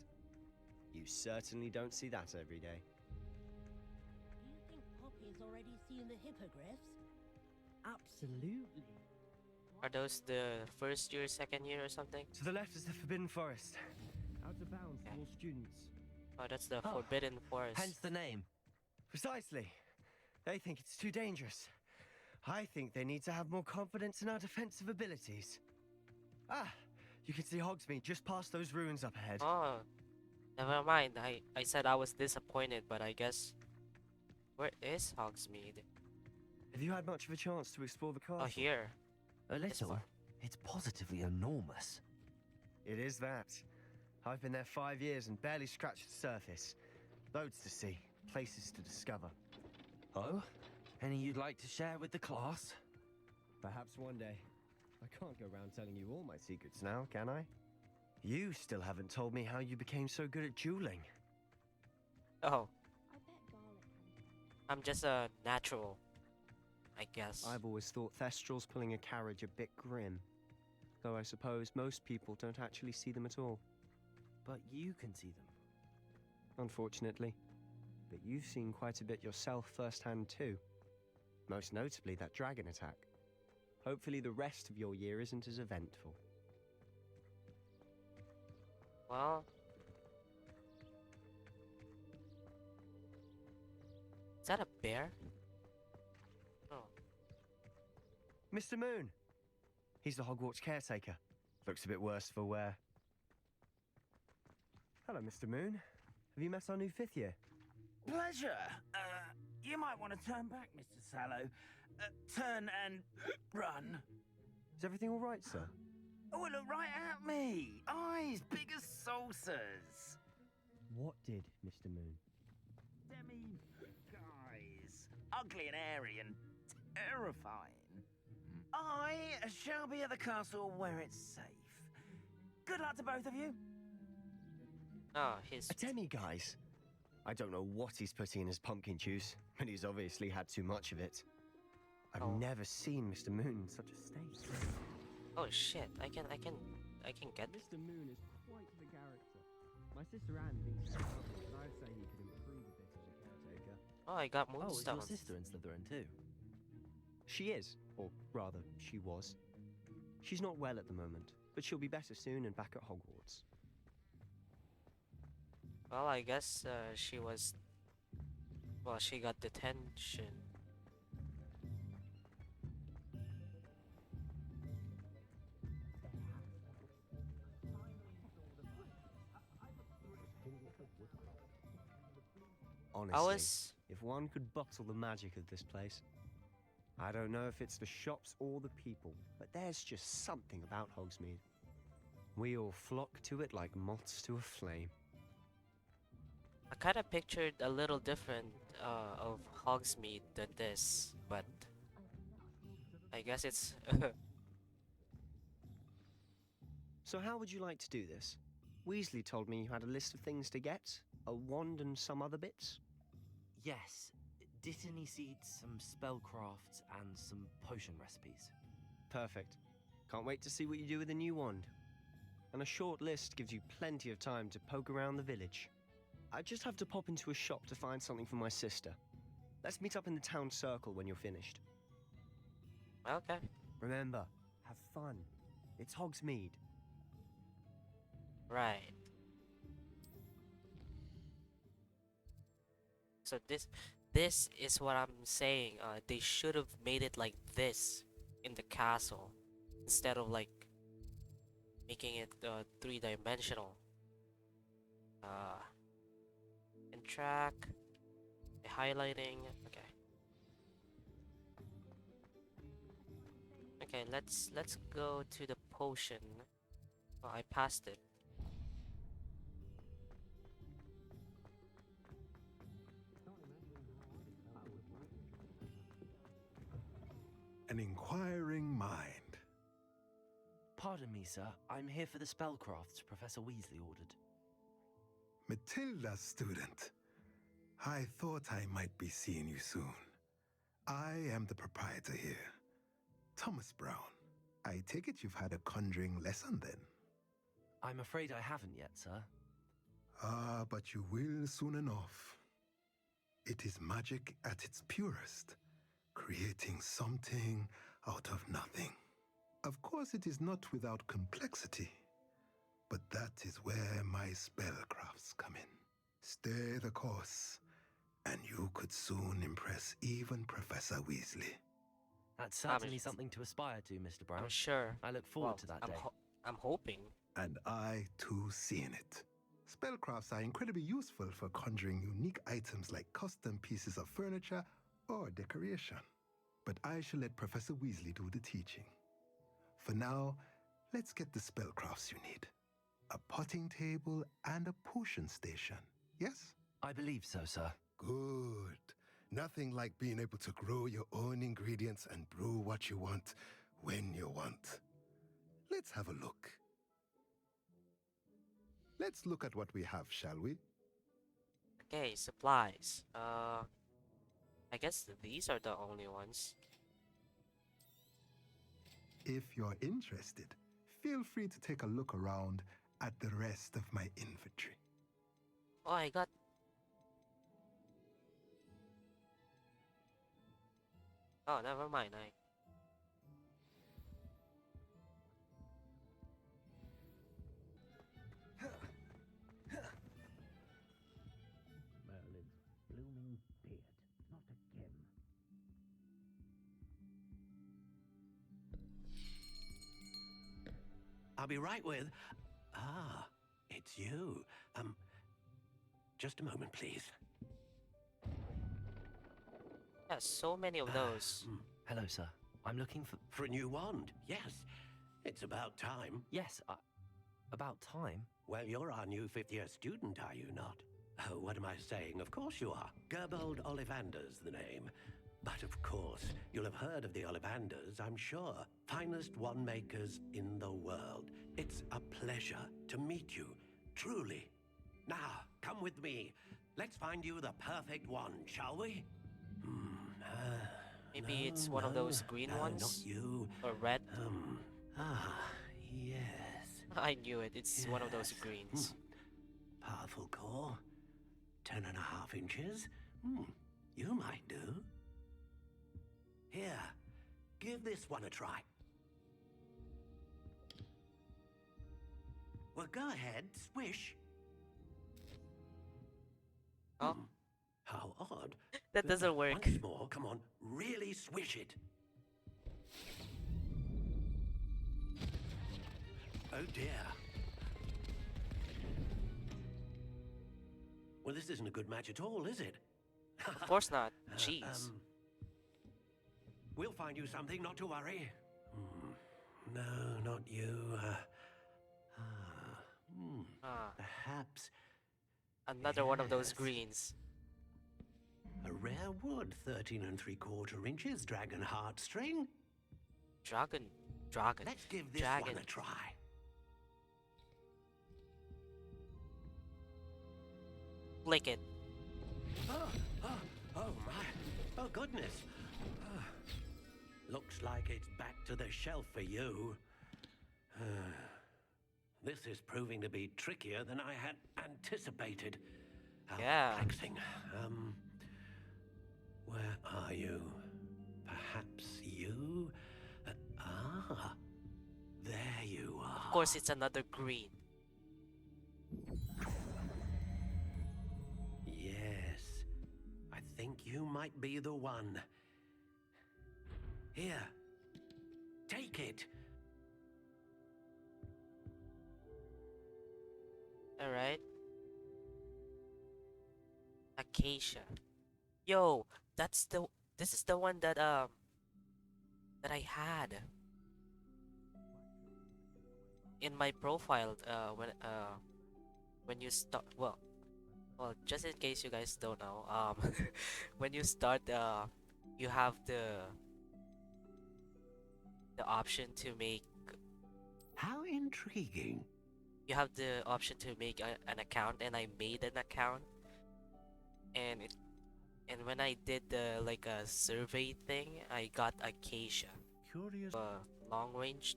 You certainly don't see that every day. Do you think Poppy's already seen the hippogriffs? Absolutely. Are those the first year, second year, or something? To the left is the Forbidden Forest. Out of bounds for all students. Oh, that's the Forbidden Forest. Hence the name. Precisely. They think it's too dangerous. I think they need to have more confidence in our defensive abilities. Ah, you can see Hogsmeade just past those ruins up ahead. Oh, never mind. I said I was disappointed, but I guess... Where is Hogsmeade? Have you had much of a chance to explore the castle? Oh, here. A This little. one. It's positively enormous. It is that. I've been there 5 years and barely scratched the surface. Loads to see, places to discover. Oh? Any you'd like to share with the class? Perhaps one day. I can't go around telling you all my secrets now, can I? You still haven't told me how you became so good at dueling. Oh. I'm just a natural, I guess. I've always thought Thestrals pulling a carriage a bit grim. Though I suppose most people don't actually see them at all. But you can see them. Unfortunately. But you've seen quite a bit yourself firsthand too. Most notably that dragon attack. Hopefully the rest of your year isn't as eventful. Well... Is that a bear? Oh. Mr. Moon! He's the Hogwarts caretaker. Looks a bit worse for wear. Hello, Mr. Moon. Have you met our new 5th year? Pleasure. You might want to turn back, Mr. Sallow. Turn and run. Is everything all right, sir? Oh, look right at me. Eyes big as saucers. What did, Mr. Moon? Demi guys. Ugly and hairy and terrifying. I shall be at the castle where it's safe. Good luck to both of you. Oh, his... A demi-guise? I don't know what he's putting in his pumpkin juice, but he's obviously had too much of it. I've never seen Mr. Moon in such a state. Oh shit, I can get this. Mr. Moon is quite the character. My sister Anne thinks so, but I'd say he could improve a bit as a caretaker. Oh, I got Oh, is moonstones. your sister in Slytherin too? She is, or rather, she was. She's not well at the moment, but she'll be better soon and back at Hogwarts. Well, I guess she was... Well, she got detention. Honestly, if one could bottle the magic of this place. I don't know if it's the shops or the people, but there's just something about Hogsmeade. We all flock to it like moths to a flame. I kind of pictured a little different of Hogsmeade than this, but I guess it's... So how would you like to do this? Weasley told me you had a list of things to get, a wand and some other bits. Yes. Dittany seeds, some spellcrafts, and some potion recipes. Perfect. Can't wait to see what you do with the new wand. And a short list gives you plenty of time to poke around the village. I just have to pop into a shop to find something for my sister. Let's meet up in the town circle when you're finished. Okay. Remember, have fun. It's Hogsmeade. Right. So this is what I'm saying. They should have made it like this in the castle instead of like making it 3-dimensional. And track, highlighting. Okay, let's go to the potion. Oh, I passed it. An inquiring mind. Pardon me, sir. I'm here for the spellcrafts Professor Weasley ordered. Matilda, student. I thought I might be seeing you soon. I am the proprietor here, Thomas Brown. I take it you've had a conjuring lesson then? I'm afraid I haven't yet, sir. Ah, but you will soon enough. It is magic at its purest, creating something out of nothing. Of course, it is not without complexity, but that is where my spellcrafts come in. Stay the course, and you could soon impress even Professor Weasley. That's certainly something to aspire to, Mr. Brown. I'm sure. I look forward to that day. I'm hoping. And I, too, seeing it. Spellcrafts are incredibly useful for conjuring unique items like custom pieces of furniture or decoration. but I shall let Professor Weasley do the teaching. For now, let's get the spellcrafts you need. A potting table and a potion station, yes? I believe so, sir. Good. Nothing like being able to grow your own ingredients and brew what you want when you want. Let's have a look. Let's look at what we have, shall we? Okay, supplies. I guess these are the only ones. If you're interested, feel free to take a look around at the rest of my inventory. Oh, I got... Oh, never mind. Merlin's blooming beard, not again. I'll be right with... Ah, it's you. Just a moment, please. Yeah, so many of those. Hello, sir. I'm looking for... For a new wand, yes. It's about time. Yes, about time? Well, you're our new fifth-year student, are you not? Oh, what am I saying? Of course you are. Gerbold Ollivander's the name. But of course, you'll have heard of the Ollivanders, I'm sure. Finest wand makers in the world. It's a pleasure to meet you, truly. Now, come with me. Let's find you the perfect wand, shall we? Maybe it's one of those green ones? Not you. Or red? Yes. I knew it. It's one of those greens. Powerful core. 10.5 inches. You might do. Here, give this one a try. Well, go ahead, swish. Oh. How odd. That doesn't work. Once more, come on, really swish it. Oh dear. Well, this isn't a good match at all, is it? Of course not. Jeez. We'll find you something, not to worry. No, not you. Perhaps another one of those greens. A rare wood, 13 3/4 inches, dragon heartstring. Dragon. Let's give this dragon. one a try. Flick it. Oh my! Oh goodness! Looks like it's back to the shelf for you. This is proving to be trickier than I had anticipated. How Yeah. perplexing. Where are you? Perhaps you? There you are. Of course, it's another green. Yes, I think you might be the one. Here, take it. All right. Acacia. Yo, this is the one that I had in my profile when you start. Well, just in case you guys don't know, when you start, you have the option to make. How intriguing. You have the option to make an account, and I made an account, and when I did the like a survey thing, I got Acacia. Curious. Long range.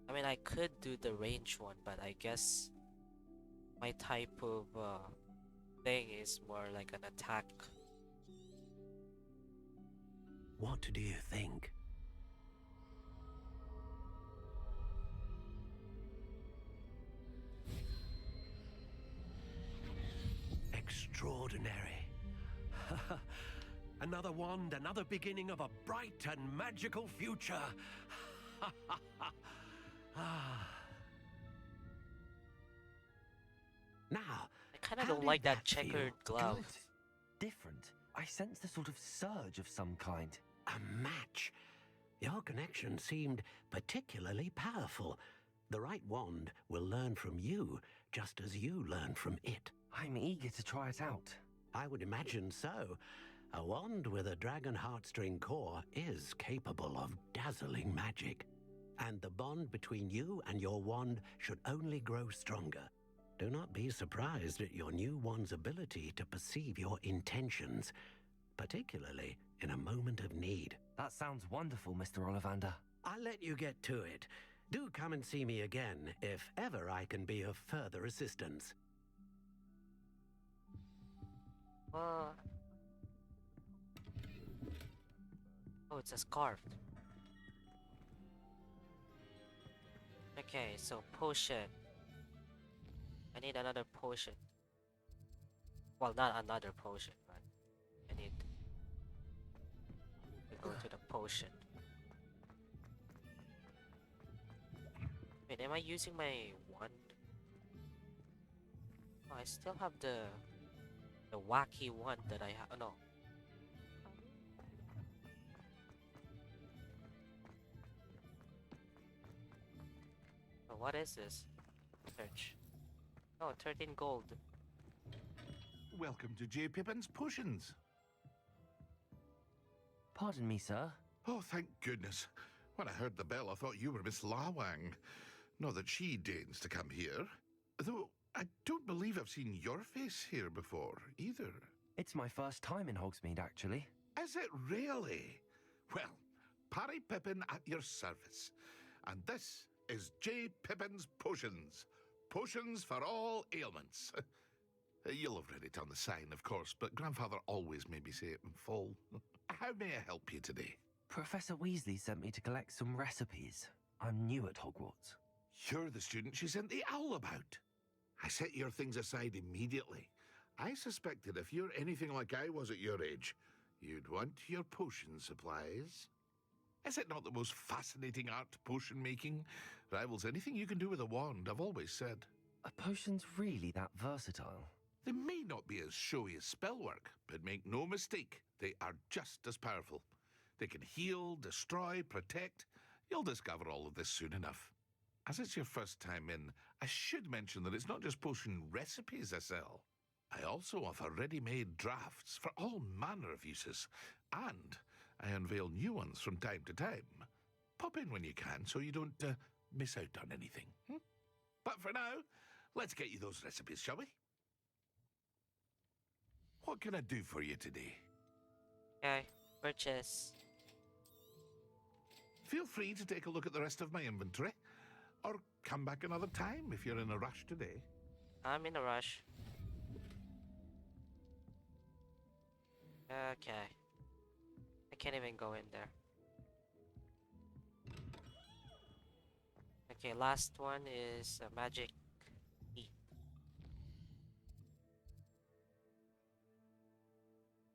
I mean, I could do the range one, but I guess my type of thing is more like an attack. What do you think? Extraordinary. Another wand, another beginning of a bright and magical future. Now, I kind of how don't did like that feel? checkered glove. Different. I sensed a sort of surge of some kind. A match? Your connection seemed particularly powerful. The right wand will learn from you, just as you learn from it. I'm eager to try it out. I would imagine so. A wand with a dragon heartstring core is capable of dazzling magic. And the bond between you and your wand should only grow stronger. Do not be surprised at your new wand's ability to perceive your intentions, particularly in a moment of need. That sounds wonderful, Mr. Ollivander. I'll let you get to it. Do come and see me again if ever I can be of further assistance. Oh, it's a scarf. Okay, so potion. I need another potion. Well, not another potion, but I need to go to the potion. Wait, am I using my wand? Oh, I still have the wacky wand that I have. Oh, no. Oh, what is this? Search. Oh, 13 gold. Welcome to J. Pippin's Potions. Pardon me, sir. Oh, thank goodness. When I heard the bell, I thought you were Miss Lawang. Not that she deigns to come here. Though I don't believe I've seen your face here before, either. It's my first time in Hogsmeade, actually. Is it really? Well, Parry Pippin at your service. And this is J. Pippin's Potions. Potions for all ailments. You'll have read it on the sign, of course, but Grandfather always made me say it in full. How may I help you today? Professor Weasley sent me to collect some recipes. I'm new at Hogwarts. You're the student she sent the owl about. I set your things aside immediately. I suspected if you're anything like I was at your age, you'd want your potion supplies. Is it not the most fascinating art, potion making? Rivals anything you can do with a wand, I've always said. Are potions really that versatile? They may not be as showy as spellwork, but make no mistake, they are just as powerful. They can heal, destroy, protect. You'll discover all of this soon enough. As it's your first time in, I should mention that it's not just potion recipes I sell. I also offer ready-made drafts for all manner of uses, and I unveil new ones from time to time. Pop in when you can so you don't miss out on anything. But for now, let's get you those recipes, shall we? What can I do for you today? Okay, purchase. Feel free to take a look at the rest of my inventory, or come back another time if you're in a rush today. I'm in a rush. Okay. I can't even go in there. Okay, last one is a magic key.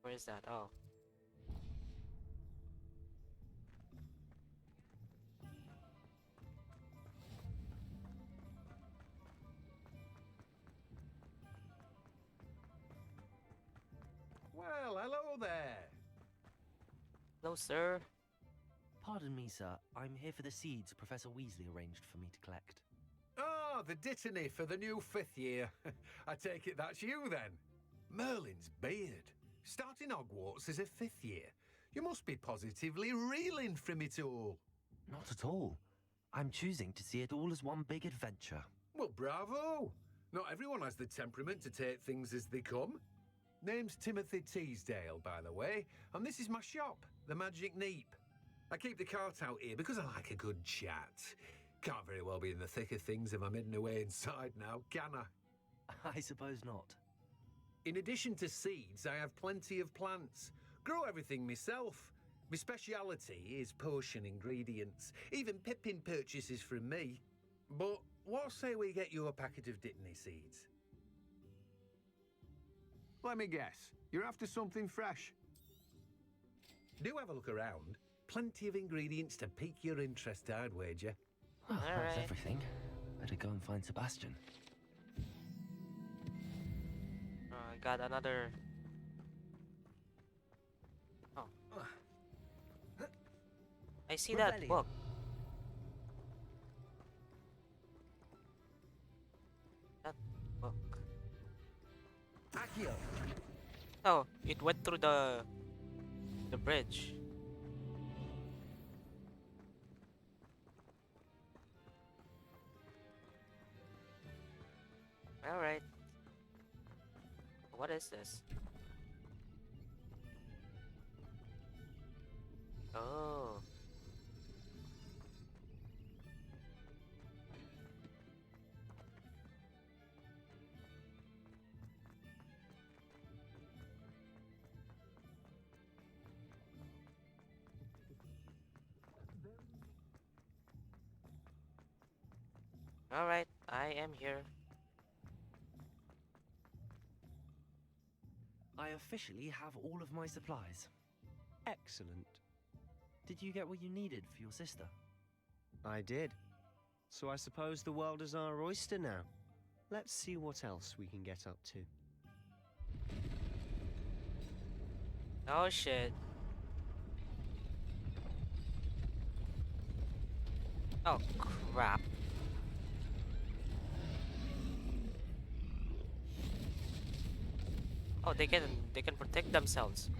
Where is that? Oh. Well, hello there. Hello, sir. Pardon me, sir. I'm here for the seeds Professor Weasley arranged for me to collect. Ah, the dittany for the new 5th year. I take it that's you, then. Merlin's beard. Starting Hogwarts as a 5th year. You must be positively reeling from it all. Not at all. I'm choosing to see it all as one big adventure. Well, bravo. Not everyone has the temperament to take things as they come. Name's Timothy Teasdale, by the way, and this is my shop, the Magic Neep. I keep the cart out here because I like a good chat. Can't very well be in the thick of things if I'm hidden away inside now, can I? I suppose not. In addition to seeds, I have plenty of plants. Grow everything myself. My speciality is potion ingredients. Even Pippin purchases from me. But what say we get you a packet of dittany seeds? Let me guess. You're after something fresh. Do have a look around. Plenty of ingredients to pique your interest, I'd wager. Well, that's right. everything. Better go and find Sebastian. I got another I see that Revelio. book. That book. Accio. Oh, it went through the bridge. All right. What is this? Oh. All right, I am here. I officially have all of my supplies. Excellent. Did you get what you needed for your sister? I did. So I suppose the world is our oyster now. Let's see what else we can get up to. Oh shit. Oh crap. Oh, they can protect themselves.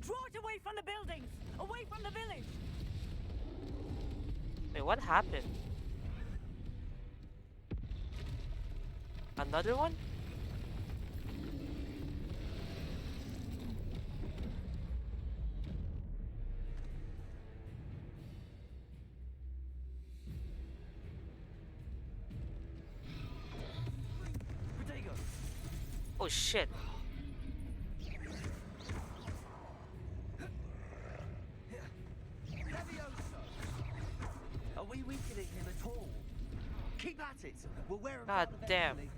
Draw it away from the buildings! Away from the village! Wait, what happened? Another one? Oh shit. Are we weakening him at all? Keep at it. We'll wear him God down damn. eventually.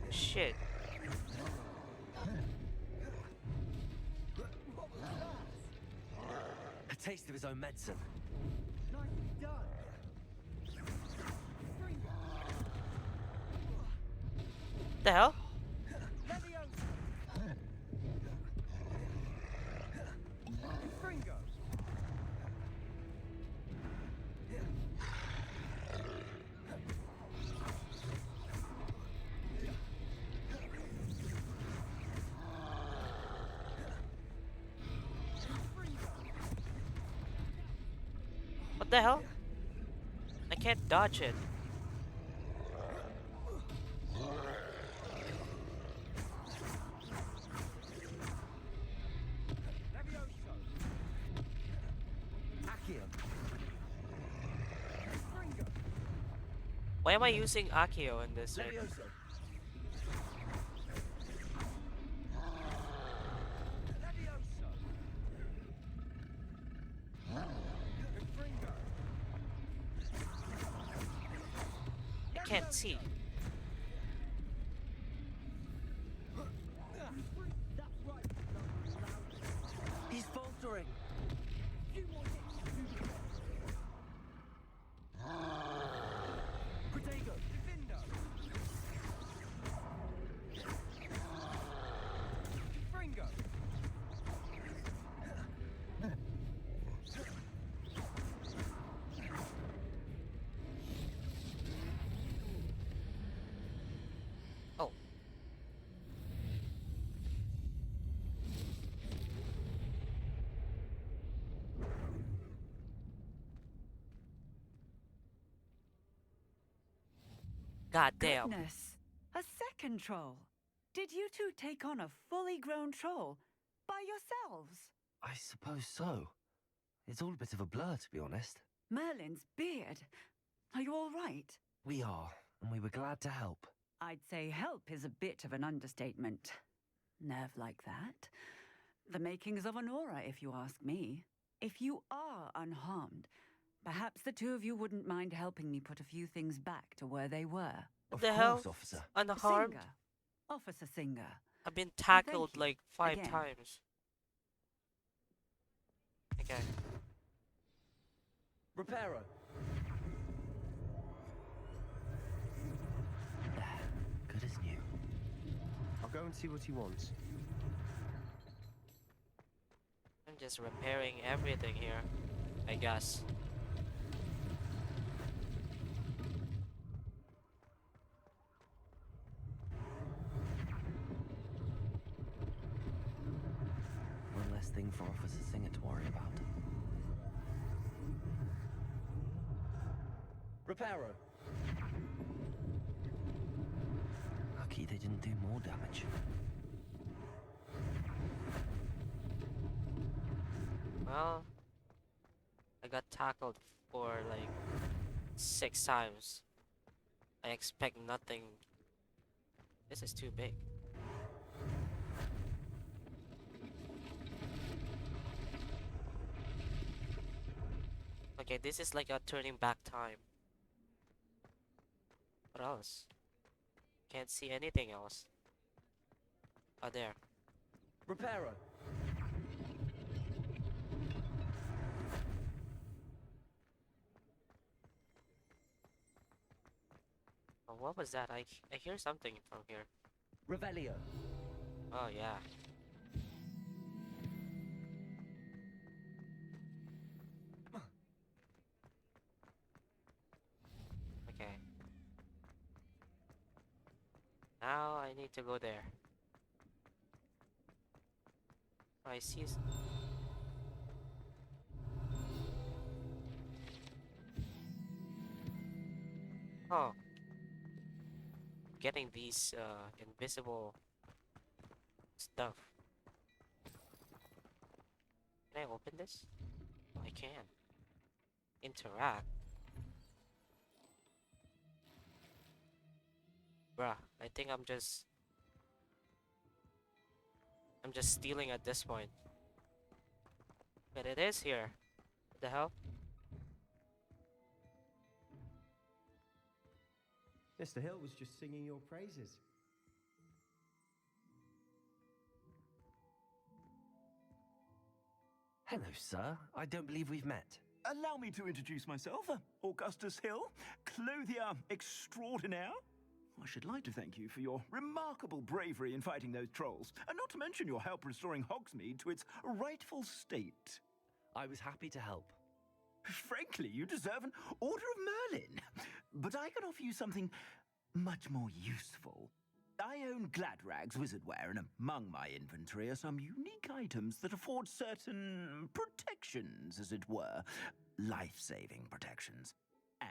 Shit. A taste of his own medicine. The hell? What the hell? I can't dodge it. Why am I using Accio in this? Right? I can't see. He's faltering. Oh. God damn. Goodness, a second troll. Did you two take on a fully grown troll by yourselves? I suppose so. It's all a bit of a blur, to be honest. Merlin's beard. Are you all right? We are, and we were glad to help. I'd say help is a bit of an understatement. Nerve like that. The makings of an aura, if you ask me. If you are unharmed, Perhaps the two of you wouldn't mind helping me put a few things back to where they were. What the hell? Unharmed? Singer. Officer Singer. I've been Thank tackled you. like 5 Again. times. Okay. Reparo. Good as new. I'll go and see what he wants. I'm just repairing everything here, I guess. One less thing for Officer Singer to worry about. Reparo. Lucky they didn't do more damage. Well, I got tackled for like 6 times. I expect nothing. This is too big. Okay, this is like a turning back time. What else? Can't see anything else. Oh, there. Reparo. Oh, what was that? I hear something from here. Revelio. Oh, yeah. Okay. Now I need to go there. I see. Oh. Getting these invisible stuff. Can I open this? I can. Interact. Bruh, I think I'm just stealing at this point. But it is here. What the hell? Mr. Hill was just singing your praises. Hello, sir. I don't believe we've met. Allow me to introduce myself, Augustus Hill, clothier extraordinaire. I should like to thank you for your remarkable bravery in fighting those trolls, and not to mention your help restoring Hogsmeade to its rightful state. I was happy to help. Frankly, you deserve an Order of Merlin. But I can offer you something much more useful. I own Gladrag's wizardware, and among my inventory are some unique items that afford certain protections, as it were. Life-saving protections.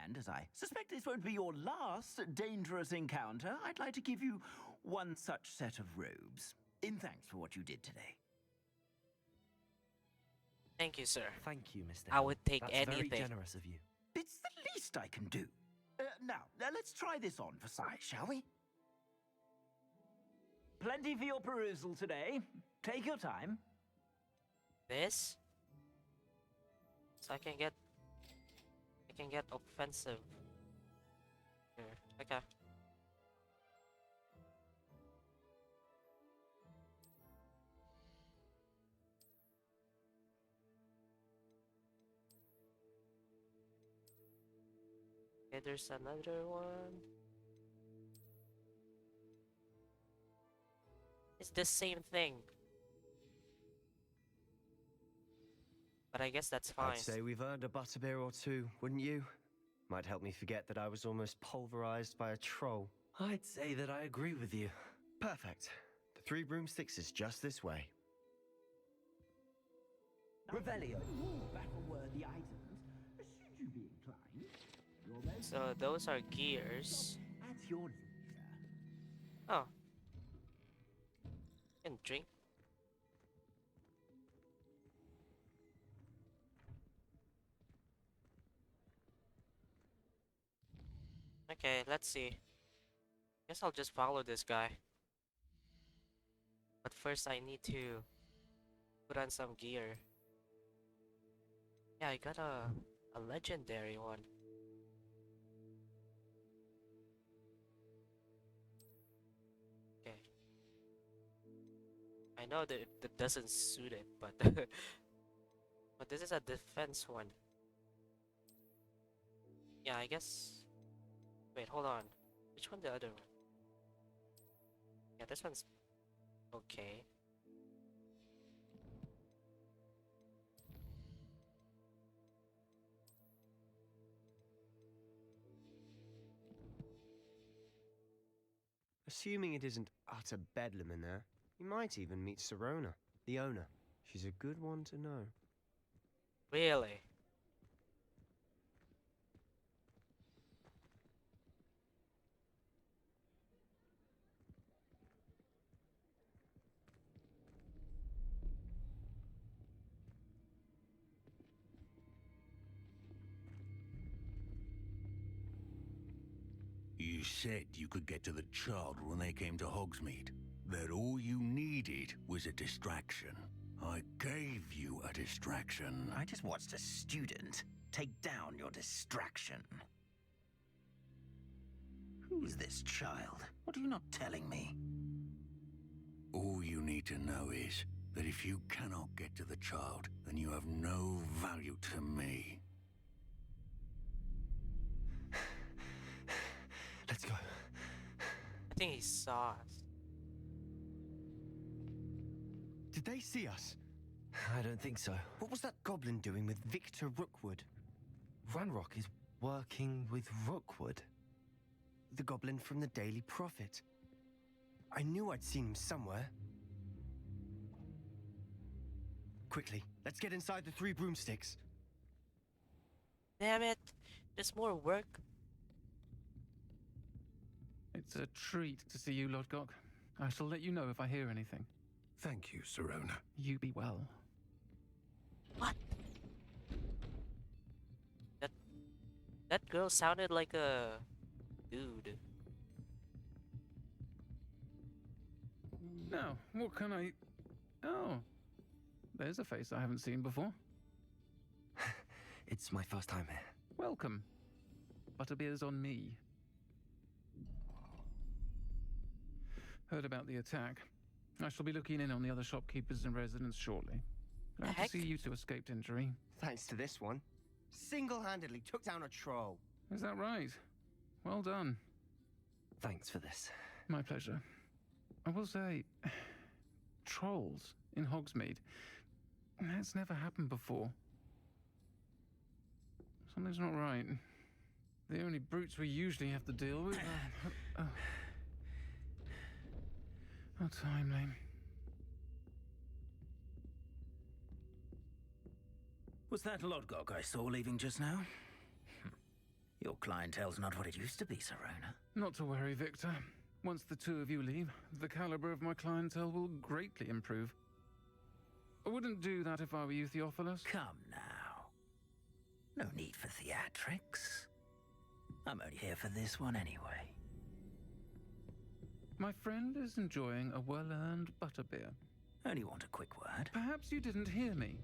And as I suspect this won't be your last dangerous encounter, I'd like to give you one such set of robes, in thanks for what you did today. Thank you, sir. Thank you, Mr. I Hill. would take That's anything. very generous of you. It's the least I can do. Now, let's try this on for size, shall we? Plenty for your perusal today. Take your time. This? So I can get offensive. Here. Okay. Okay, there's another one. It's the same thing. But I guess that's fine. I'd say we've earned a butterbeer or two, wouldn't you? Might help me forget that I was almost pulverized by a troll. I'd say that I agree with you. Perfect. The 3 broomsticks is just this way. Revelio. Battle-worthy items, should you be inclined. So those are gears. At your leisure. Oh. And drink. Okay, let's see. Guess I'll just follow this guy. But first I need to put on some gear. Yeah, I gotta A legendary one. Okay. I know that that doesn't suit it, but but this is a defense one. Yeah, I guess. Wait, hold on. Which one the other one? Yeah, this one's okay. Assuming it isn't utter bedlam in there, you might even meet Serona, the owner. She's a good one to know. Really? You said you could get to the child when they came to Hogsmeade. That all you needed was a distraction. I gave you a distraction. I just watched a student take down your distraction. Who is this child? What are you not telling me? All you need to know is that if you cannot get to the child, then you have no value to me. Let's go. I think he saw us. Did they see us? I don't think so. What was that goblin doing with Victor Rookwood? Ranrock is working with Rookwood. The goblin from the Daily Prophet. I knew I'd seen him somewhere. Quickly, let's get inside the 3 broomsticks. Damn it! There's more work. It's a treat to see you, Lodgok. I shall let you know if I hear anything. Thank you, Serona. You be well. What? That girl sounded like a dude. Now, what can I... Oh, there's a face I haven't seen before. It's my first time here. Welcome. Butterbeer's on me. Heard about the attack. I shall be looking in on the other shopkeepers and residents shortly. Glad to see you two escaped injury. Thanks to this one. Single-handedly took down a troll. Is that right? Well done. Thanks for this. My pleasure. I will say, trolls in Hogsmeade. That's never happened before. Something's not right. The only brutes we usually have to deal with are... How timely. Was that Lodgok I saw leaving just now? Your clientele's not what it used to be, Serona. Not to worry, Victor. Once the two of you leave, the caliber of my clientele will greatly improve. I wouldn't do that if I were you, Theophilus. Come now. No need for theatrics. I'm only here for this one anyway. My friend is enjoying a well-earned butterbeer. Only want a quick word. Perhaps you didn't hear me.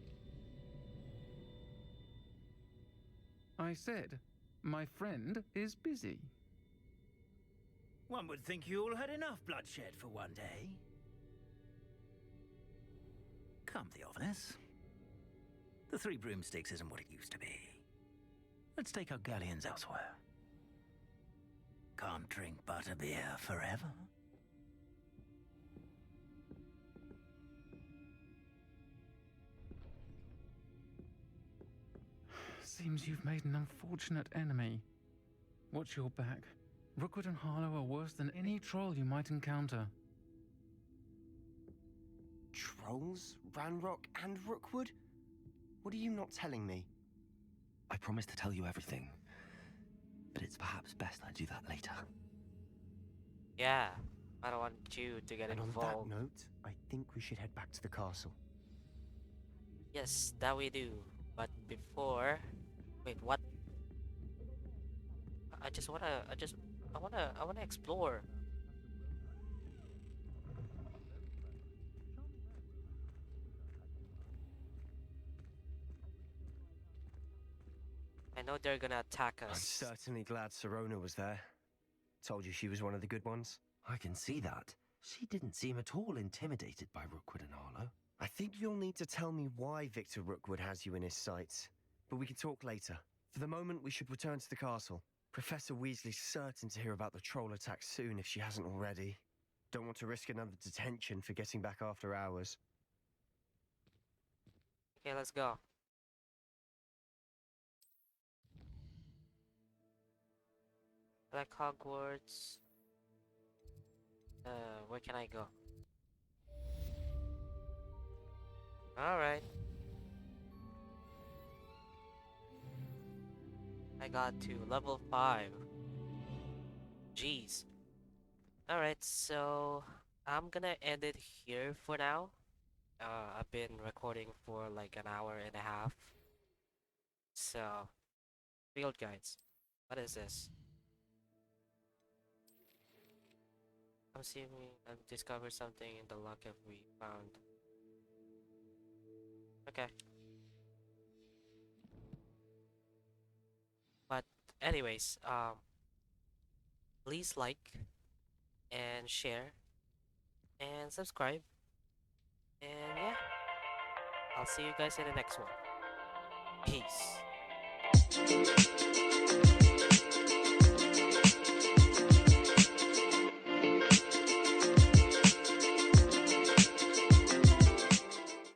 I said, my friend is busy. One would think you all had enough bloodshed for one day. Come, Theophilus. The 3 broomsticks isn't what it used to be. Let's take our galleons elsewhere. Can't drink butterbeer forever. Seems you've made an unfortunate enemy. Watch your back. Rookwood and Harlow are worse than any troll you might encounter. Trolls? Ranrock and Rookwood? What are you not telling me? I promise to tell you everything, but it's perhaps best I do that later. Yeah, I don't want you to get And involved. on that note, I think we should head back to the castle. Yes, that we do. But before... Wait, what? I wanna explore. know they're gonna attack I'm us. certainly glad Serona was there. Told you she was one of the good ones. I can see that. She didn't seem at all intimidated by Rookwood and Harlow. I think you'll need to tell me why Victor Rookwood has you in his sights. But we can talk later. For the moment, we should return to the castle. Professor Weasley's certain to hear about the troll attack soon if she hasn't already. Don't want to risk another detention for getting back after hours. Okay, let's go. Like Hogwarts. Where can I go? Alright. I got to level 5. Jeez. Alright, so I'm gonna end it here for now. I've been recording for like an hour and a half. So, field guides. What is this? I'm assuming I've discovered something in the locket we found. Okay. But anyways, please like and share and subscribe. And yeah, I'll see you guys in the next one. Peace.